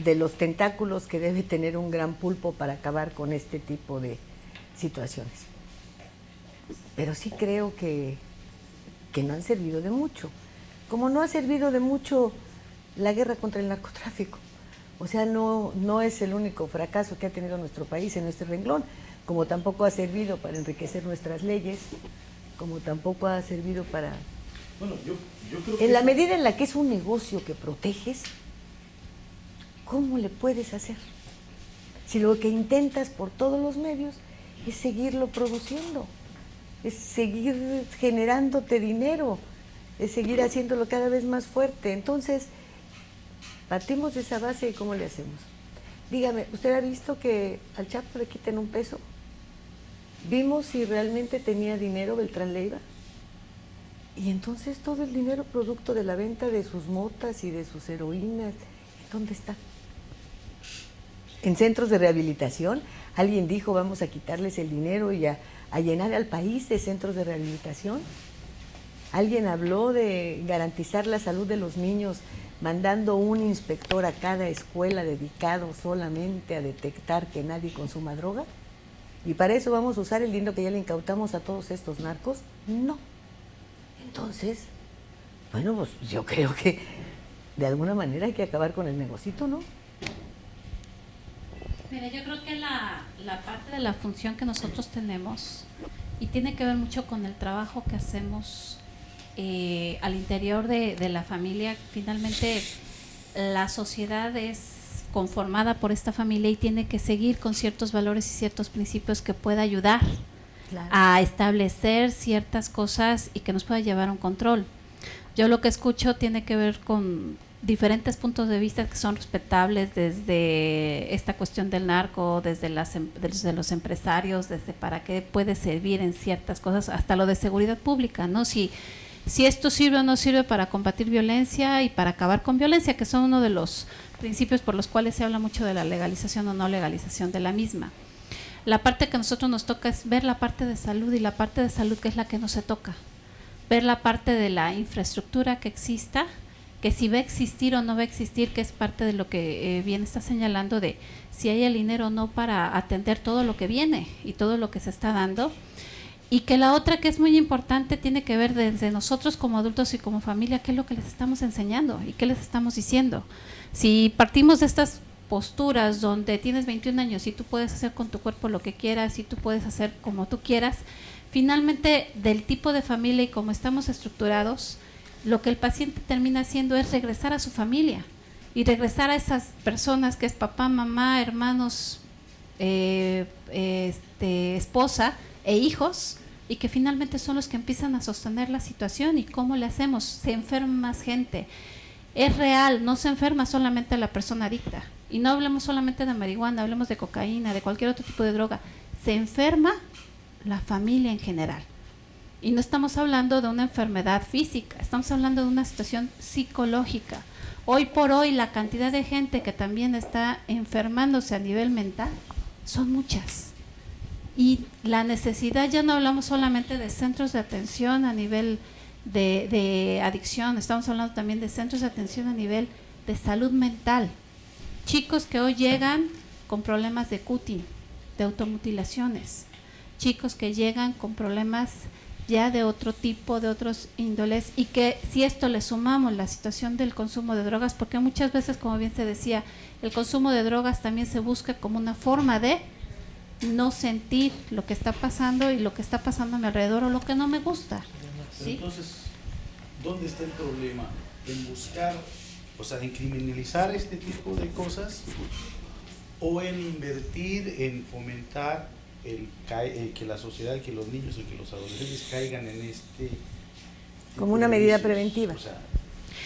de los tentáculos que debe tener un gran pulpo para acabar con este tipo de situaciones. Pero sí creo que no han servido de mucho, como no ha servido de mucho la guerra contra el narcotráfico. O sea, no es el único fracaso que ha tenido nuestro país en este renglón, como tampoco ha servido para enriquecer nuestras leyes, como tampoco ha servido para... Bueno, yo creo que... En la medida en la que es un negocio que proteges, ¿cómo le puedes hacer? Si lo que intentas por todos los medios es seguirlo produciendo, es seguir generándote dinero, es seguir haciéndolo cada vez más fuerte. Entonces, Partimos de esa base y ¿cómo le hacemos? Dígame, ¿usted ha visto que al Chapo le quiten un peso? ¿Vimos si realmente tenía dinero Beltrán Leiva? Y entonces todo el dinero producto de la venta de sus motas y de sus heroínas, ¿dónde está? En centros de rehabilitación, alguien dijo vamos a quitarles el dinero y a llenar al país de centros de rehabilitación. Alguien habló de garantizar la salud de los niños mandando un inspector a cada escuela dedicado solamente a detectar que nadie consuma droga. ¿Y para eso vamos a usar el dinero que ya le incautamos a todos estos narcos? No. Entonces, bueno, pues yo creo que de alguna manera hay que acabar con el negocito, ¿no? Mira, yo creo que la parte de la función que nosotros tenemos, y tiene que ver mucho con el trabajo que hacemos al interior de la familia, finalmente la sociedad es conformada por esta familia y tiene que seguir con ciertos valores y ciertos principios que pueda ayudar a establecer ciertas cosas y que nos pueda llevar a un control. Yo lo que escucho tiene que ver con diferentes puntos de vista que son respetables, desde esta cuestión del narco, desde los empresarios, desde para qué puede servir en ciertas cosas, hasta lo de seguridad pública, ¿no? Si esto sirve o no sirve para combatir violencia y para acabar con violencia, que son uno de los principios por los cuales se habla mucho de la legalización o no legalización de la misma. La parte que a nosotros nos toca es ver la parte de salud, y la parte de salud que es la que no se toca. Ver la parte de la infraestructura que exista, que si va a existir o no va a existir, que es parte de lo que bien está señalando, de si hay el dinero o no para atender todo lo que viene y todo lo que se está dando. Y que la otra que es muy importante tiene que ver desde nosotros como adultos y como familia, qué es lo que les estamos enseñando y qué les estamos diciendo. Si partimos de estas posturas donde tienes 21 años y tú puedes hacer con tu cuerpo lo que quieras y tú puedes hacer como tú quieras, finalmente del tipo de familia y como estamos estructurados, lo que el paciente termina haciendo es regresar a su familia y regresar a esas personas que es papá, mamá, hermanos, esposa e hijos, y que finalmente son los que empiezan a sostener la situación. ¿Y cómo le hacemos? Se enferma más gente. Es real, no se enferma solamente la persona adicta. Y no hablemos solamente de marihuana, hablemos de cocaína, de cualquier otro tipo de droga. Se enferma la familia en general. Y no estamos hablando de una enfermedad física, estamos hablando de una situación psicológica. Hoy por hoy la cantidad de gente que también está enfermándose a nivel mental son muchas. Y la necesidad, ya no hablamos solamente de centros de atención a nivel de adicción, estamos hablando también de centros de atención a nivel de salud mental. Chicos que hoy llegan con problemas de cutting, de automutilaciones, chicos que llegan con problemas ya de otro tipo, de otros índoles, y que si esto le sumamos la situación del consumo de drogas, porque muchas veces, como bien se decía, el consumo de drogas también se busca como una forma de no sentir lo que está pasando y lo que está pasando a mi alrededor o lo que no me gusta. ¿Sí? Entonces, ¿dónde está el problema? ¿En buscar, o sea, en criminalizar este tipo de cosas, o en invertir, en fomentar el que la sociedad, el que los niños, el que los adolescentes caigan en este como una medida preventiva? O sea,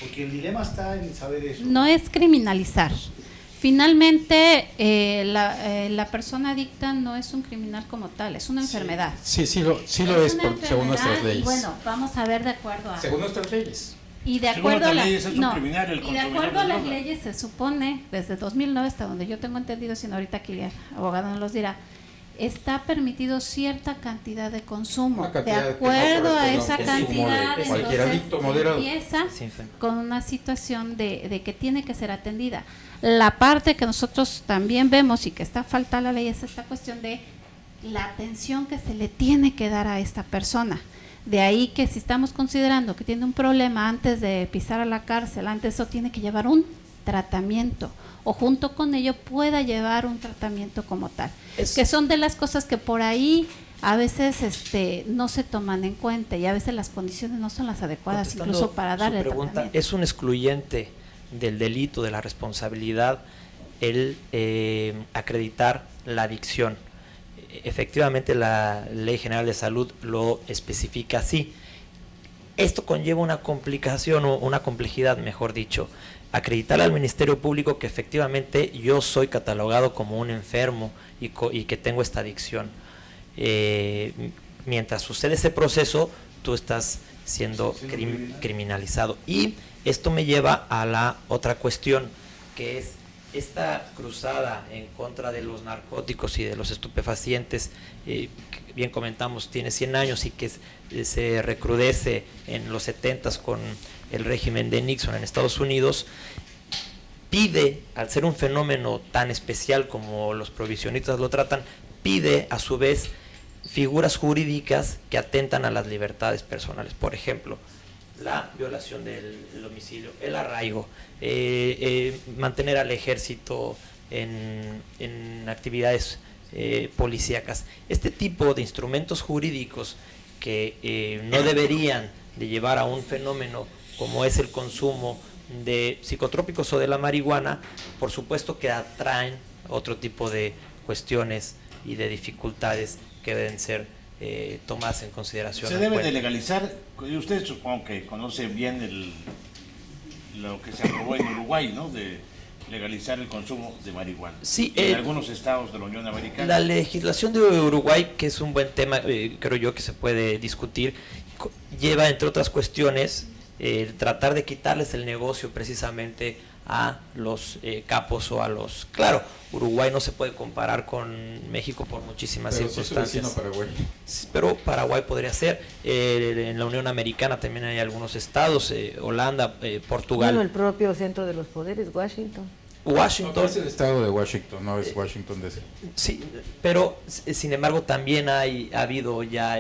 porque el dilema está en saber eso. No es criminalizar. Finalmente, la persona adicta no es un criminal como tal, es una enfermedad. Sí, lo es según nuestras leyes. Bueno, vamos a ver de acuerdo a... Según nuestras leyes. Y de acuerdo a leyes es un criminal, y de acuerdo a las leyes se supone, desde 2009 hasta donde yo tengo entendido, sino ahorita aquí el abogado nos los dirá, está permitido cierta cantidad de consumo. De acuerdo a esa cantidad, cualquier adicto moderado empieza con una situación de que tiene que ser atendida. La parte que nosotros también vemos y que está falta a la ley es esta cuestión de la atención que se le tiene que dar a esta persona. De ahí que si estamos considerando que tiene un problema antes de pisar a la cárcel, antes eso tiene que llevar un tratamiento, o junto con ello pueda llevar un tratamiento como tal. Que son de las cosas que por ahí a veces no se toman en cuenta, y a veces las condiciones no son las adecuadas incluso para darle el tratamiento. ¿Es un excluyente del delito, de la responsabilidad, el acreditar la adicción? Efectivamente la Ley General de Salud lo especifica así. Esto conlleva una complicación o una complejidad, mejor dicho, acreditarle al Ministerio Público que efectivamente yo soy catalogado como un enfermo y que tengo esta adicción. Mientras sucede ese proceso, tú estás siendo criminalizado. Y esto me lleva a la otra cuestión, que es esta cruzada en contra de los narcóticos y de los estupefacientes, que bien comentamos, tiene 100 años y que se recrudece en los 70s con el régimen de Nixon en Estados Unidos, pide, al ser un fenómeno tan especial como los prohibicionistas lo tratan, pide a su vez figuras jurídicas que atentan a las libertades personales. Por ejemplo, la violación del domicilio, el arraigo, mantener al ejército en actividades policíacas. Este tipo de instrumentos jurídicos que no deberían de llevar a un fenómeno como es el consumo de psicotrópicos o de la marihuana, por supuesto que atraen otro tipo de cuestiones y de dificultades que deben ser tomadas en consideración. Se debe de legalizar, ustedes supongo que conocen bien lo que se aprobó en Uruguay, ¿no? De legalizar el consumo de marihuana. Sí, en algunos estados de la Unión Americana. La legislación de Uruguay, que es un buen tema, creo yo que se puede discutir, lleva entre otras cuestiones tratar de quitarles el negocio precisamente a los capos o a los... Claro, Uruguay no se puede comparar con México por muchísimas circunstancias. Paraguay. Pero Paraguay podría ser. En la Unión Americana también hay algunos estados, Holanda, Portugal. Bueno, el propio centro de los poderes, Washington. No, es el estado de Washington, no es Washington DC. Sí, pero sin embargo también ha habido ya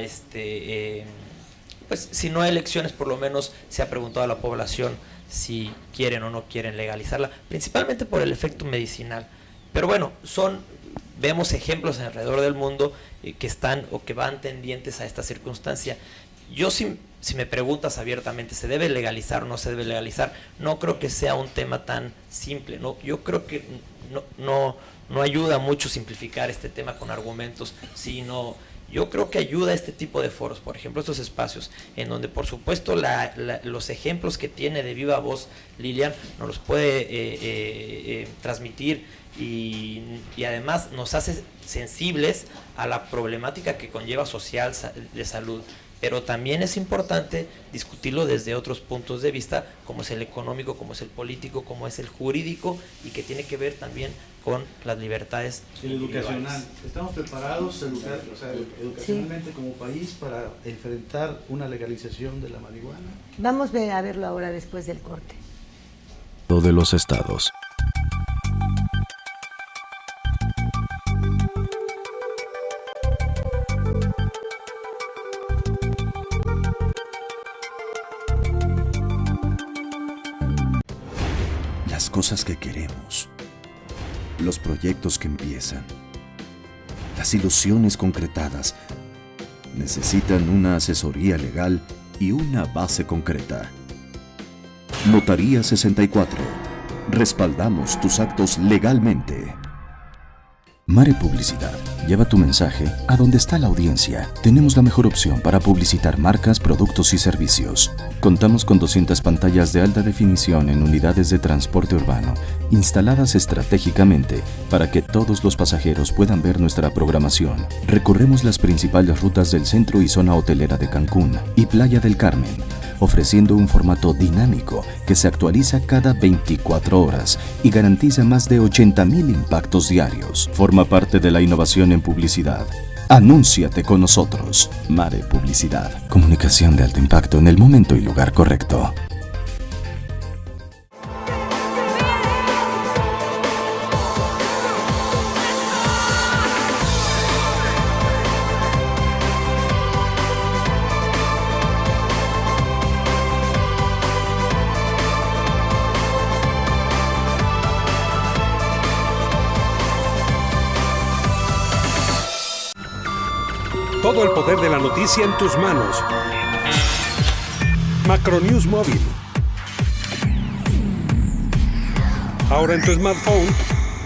pues si no hay elecciones, por lo menos se ha preguntado a la población si quieren o no quieren legalizarla, principalmente por el efecto medicinal. Pero bueno, vemos ejemplos alrededor del mundo que están o que van tendientes a esta circunstancia. Yo si me preguntas abiertamente, ¿se debe legalizar o no se debe legalizar? No creo que sea un tema tan simple, ¿no? Yo creo que no ayuda mucho simplificar este tema con argumentos, sino yo creo que ayuda este tipo de foros, por ejemplo, estos espacios, en donde por supuesto los ejemplos que tiene de viva voz Lilian nos los puede transmitir y además nos hace sensibles a la problemática que conlleva social de salud. Pero también es importante discutirlo desde otros puntos de vista, como es el económico, como es el político, como es el jurídico, y que tiene que ver también con las libertades educacional. ¿Estamos preparados educacionalmente como país para enfrentar una legalización de la marihuana? Vamos a verlo ahora después del corte. De los estados. Las cosas que queremos, los proyectos que empiezan, las ilusiones concretadas necesitan una asesoría legal y una base concreta. Notaría 64. Respaldamos tus actos legalmente. Mare Publicidad. Lleva tu mensaje a donde está la audiencia. Tenemos la mejor opción para publicitar marcas, productos y servicios. Contamos con 200 pantallas de alta definición en unidades de transporte urbano, instaladas estratégicamente para que todos los pasajeros puedan ver nuestra programación. Recorremos las principales rutas del centro y zona hotelera de Cancún y Playa del Carmen, ofreciendo un formato dinámico que se actualiza cada 24 horas y garantiza más de 80,000 impactos diarios. Forma parte de la innovación en publicidad. Anúnciate con nosotros. Mare Publicidad. Comunicación de alto impacto en el momento y lugar correcto. Todo el poder de la noticia en tus manos. Macronews Móvil. Ahora en tu smartphone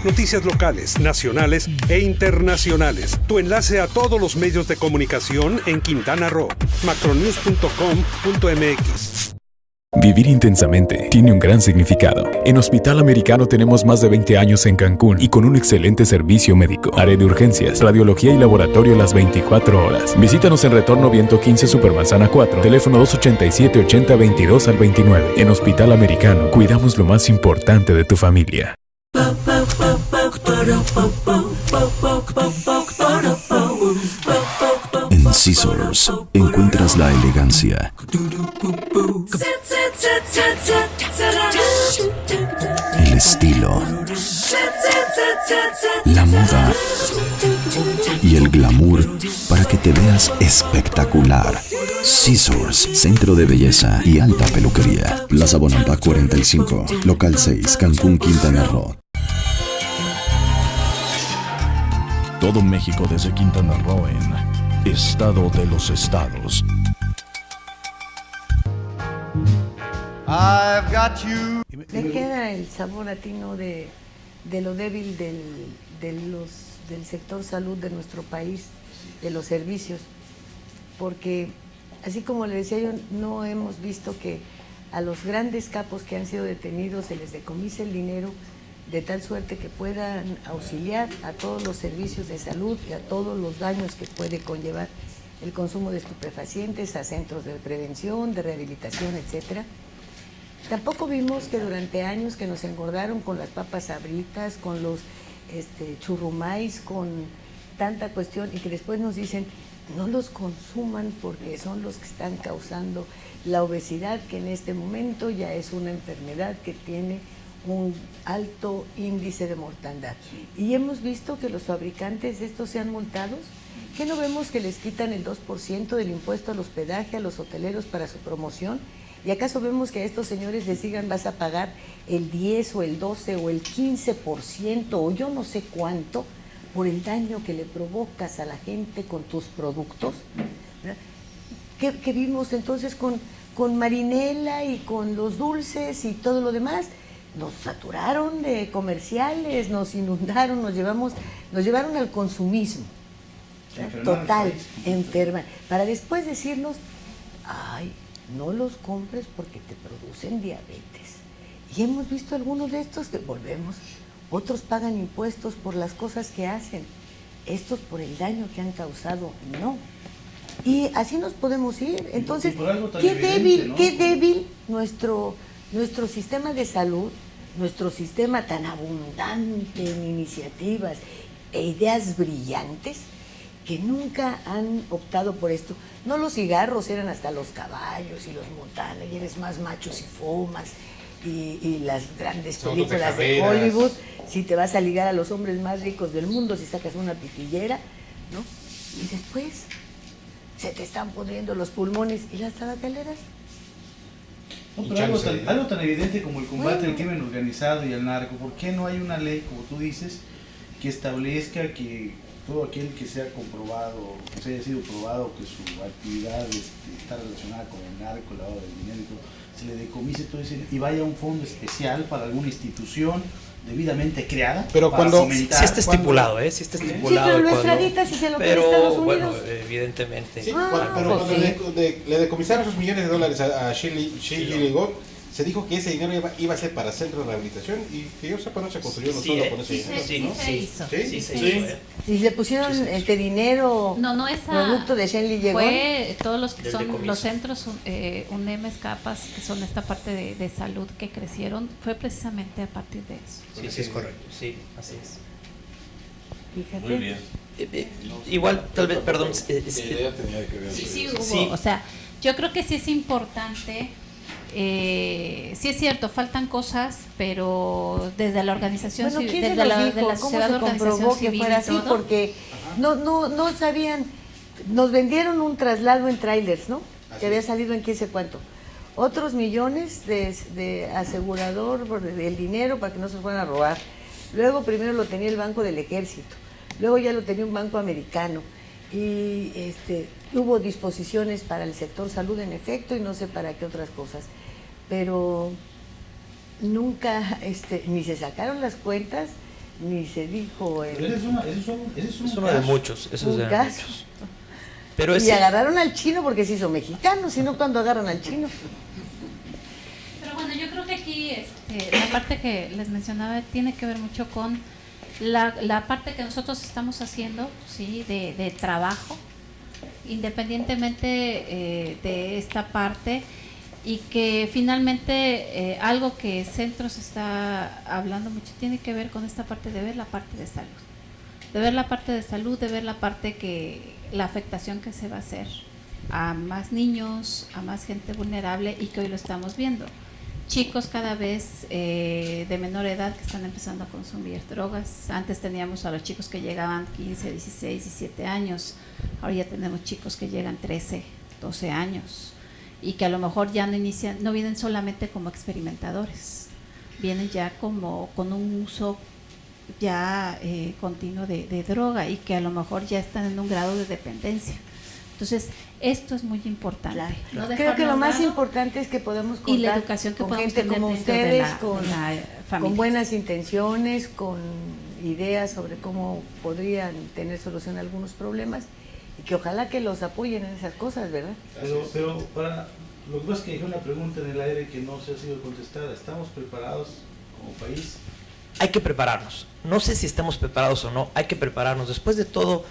Noticias locales, nacionales e internacionales. Tu enlace a todos los medios de comunicación en Quintana Roo. macronews.com.mx. Vivir intensamente tiene un gran significado. En Hospital Americano tenemos más de 20 años en Cancún y con un excelente servicio médico. Área de urgencias, radiología y laboratorio las 24 horas. Visítanos en Retorno Viento 15 Supermanzana 4, teléfono 287-8022 al 29. En Hospital Americano, cuidamos lo más importante de tu familia. En Scissors encuentras la elegancia, el estilo, la moda y el glamour para que te veas espectacular. Scissors, centro de belleza y alta peluquería. Plaza Bonampak 45, local 6, Cancún, Quintana Roo. Todo México desde Quintana Roo en Estado de los Estados. I've got you. Le queda el sabor latino de lo débil del sector salud de nuestro país, de los servicios, porque así como le decía yo, no hemos visto que a los grandes capos que han sido detenidos se les decomise el dinero de tal suerte que puedan auxiliar a todos los servicios de salud y a todos los daños que puede conllevar el consumo de estupefacientes, a centros de prevención, de rehabilitación, etcétera. Tampoco vimos que durante años que nos engordaron con las papas sabritas, con los churrumais, con tanta cuestión, y que después nos dicen no los consuman porque son los que están causando la obesidad, que en este momento ya es una enfermedad que tiene un alto índice de mortandad. Y hemos visto que los fabricantes de estos sean multados. ¿Qué no vemos que les quitan el 2% del impuesto al hospedaje a los hoteleros para su promoción? ¿Y acaso vemos que a estos señores les digan vas a pagar el 10 o el 12 o el 15% o yo no sé cuánto por el daño que le provocas a la gente con tus productos? ¿Qué vimos entonces con Marinela y con los dulces y todo lo demás? Nos saturaron de comerciales, nos inundaron, nos llevaron al consumismo total, enferma, para después decirnos, ay, no los compres porque te producen diabetes. Y hemos visto algunos de estos que volvemos, otros pagan impuestos por las cosas que hacen, estos por el daño que han causado, no. Y así nos podemos ir. Entonces, qué débil nuestro sistema de salud, nuestro sistema tan abundante en iniciativas e ideas brillantes que nunca han optado por esto. No, los cigarros eran hasta los caballos y los montanes, y eres más macho si fumas, y las grandes películas de Hollywood, si te vas a ligar a los hombres más ricos del mundo, si sacas una pitillera, ¿no? Y después se te están pudriendo los pulmones y las tabacaleras. No, pero algo tan evidente como el combate al crimen organizado y al narco, ¿por qué no hay una ley, como tú dices, que establezca que todo aquel que sea comprobado, que se haya sido probado que su actividad está relacionada con el narco, el lavado de dinero y todo, se le decomise todo eso y vaya a un fondo especial para alguna institución debidamente creada? Pero cuando sí está estipulado, sí está estipulado. Sí, pero lo extraditas y se lo pero Estados Unidos. bueno, evidentemente. Sí, pero cuando le decomisaron esos millones de dólares a Shirley Ligón, se dijo que ese dinero iba a ser para centros de rehabilitación y que yo sepa no se construyó no solo con ese dinero. Sí. Y le pusieron dinero, no esa, producto de Shirley Ligón. Fue todos los que son los centros UNEMES, CAPAS, que son esta parte de salud que crecieron, fue precisamente a partir de eso. Sí, es correcto, sí, así es. Fíjate. Muy bien. Igual, tal vez, perdón. Sí, hubo. O sea, yo creo que sí es importante. Sí es cierto, faltan cosas, pero desde la organización civil, desde la sociedad de organización civil, que fuera así, porque no sabían, nos vendieron un traslado en trailers, ¿no? Así que había salido en quién sé cuánto. Otros millones de asegurador del dinero para que no se fueran a robar. Luego primero lo tenía el Banco del Ejército, luego ya lo tenía un banco americano. Y hubo disposiciones para el sector salud en efecto y no sé para qué otras cosas, pero nunca ni se sacaron las cuentas ni se dijo. Pero ese es uno de muchos. Eso es de caso. muchos. Pero y agarraron al chino porque se hizo mexicano, si no, cuando agarran al chino. Pero bueno, yo creo que aquí la parte que les mencionaba tiene que ver mucho con la parte que nosotros estamos haciendo, ¿sí? de trabajo, independientemente de esta parte, y que finalmente algo que Centros está hablando mucho tiene que ver con esta parte de ver la parte de salud. De ver la parte de salud, de ver la parte la afectación que se va a hacer a más niños, a más gente vulnerable, y que hoy lo estamos viendo. Chicos cada vez de menor edad que están empezando a consumir drogas. Antes teníamos a los chicos que llegaban 15, 16, 17 años. Ahora ya tenemos chicos que llegan 13, 12 años. Y que a lo mejor ya no vienen solamente como experimentadores. Vienen ya como con un uso ya continuo de droga, y que a lo mejor ya están en un grado de dependencia. Entonces, esto es muy importante. Claro. No Creo que lo más importante es que podemos contar y la educación que con podemos gente tener como dentro ustedes, de la familia. con buenas intenciones, con ideas sobre cómo podrían tener solución a algunos problemas, y que ojalá que los apoyen en esas cosas, ¿verdad? Pero para lo que pasa es que dejé una pregunta en el aire que no se ha sido contestada. ¿Estamos preparados como país? Hay que prepararnos. No sé si estamos preparados o no, hay que prepararnos. Después de todo,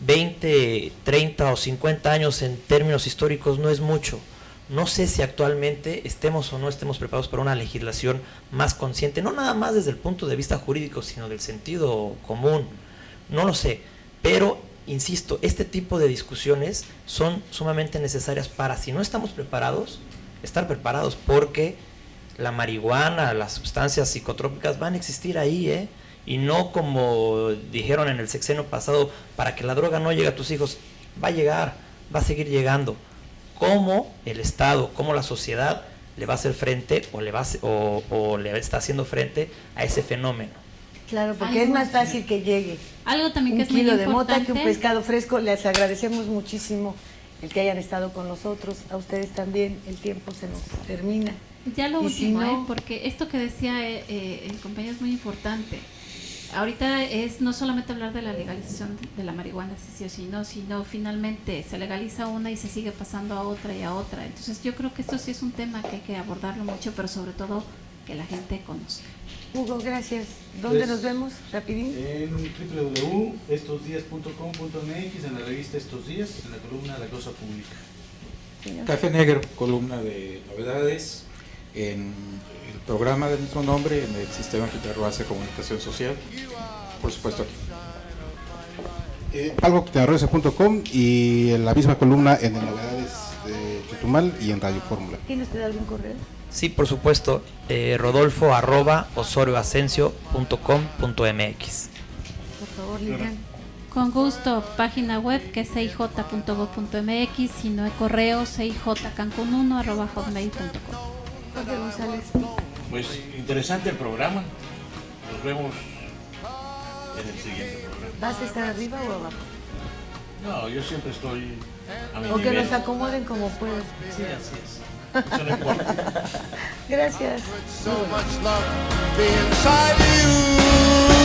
20, 30 o 50 años en términos históricos no es mucho. No sé si actualmente estemos o no estemos preparados para una legislación más consciente, no nada más desde el punto de vista jurídico, sino del sentido común. No lo sé, pero insisto, este tipo de discusiones son sumamente necesarias para, si no estamos preparados, estar preparados, porque la marihuana, las sustancias psicotrópicas van a existir ahí, y no como dijeron en el sexenio pasado, para que la droga no llegue a tus hijos. Va a llegar, va a seguir llegando. ¿Cómo el Estado, cómo la sociedad le va a hacer frente o le está haciendo frente a ese fenómeno? Claro, porque es más fácil que llegue algo también que es un kilo muy de mota importante, que un pescado fresco. Les agradecemos muchísimo el que hayan estado con nosotros. A ustedes también. El tiempo se nos termina. Ya lo Y último, si no, porque esto que decía el compañero es muy importante. Ahorita es no solamente hablar de la legalización de la marihuana, sino finalmente se legaliza una y se sigue pasando a otra y a otra. Entonces yo creo que esto sí es un tema que hay que abordarlo mucho, pero sobre todo que la gente conozca. Hugo, gracias. ¿Dónde nos vemos? Rapidín. En www.estosdias.com.mx, en la revista Estos Días, en la columna La Cosa Pública. Café Negro, columna de novedades, en el programa del mismo nombre, en el Sistema Quintanarroense de Comunicación Social, por supuesto aquí. algoquintanarroense.com, y en la misma columna en el Novedades de Chetumal y en Radio Fórmula. ¿Tiene usted algún correo? Sí, por supuesto, rodolfo@osorioascencio.com.mx. Por favor, Lilian. Con gusto, página web que es cij.gov.mx, si no hay correo, cijcancun1@hotmail.com. Jorge González. Pues interesante el programa. Nos vemos en el siguiente programa. ¿Vas a estar arriba o abajo? No, yo siempre estoy a mi O que nivel. nos acomoden como puedan. Sí, así es. Eso no importa. Gracias. So much love be inside you.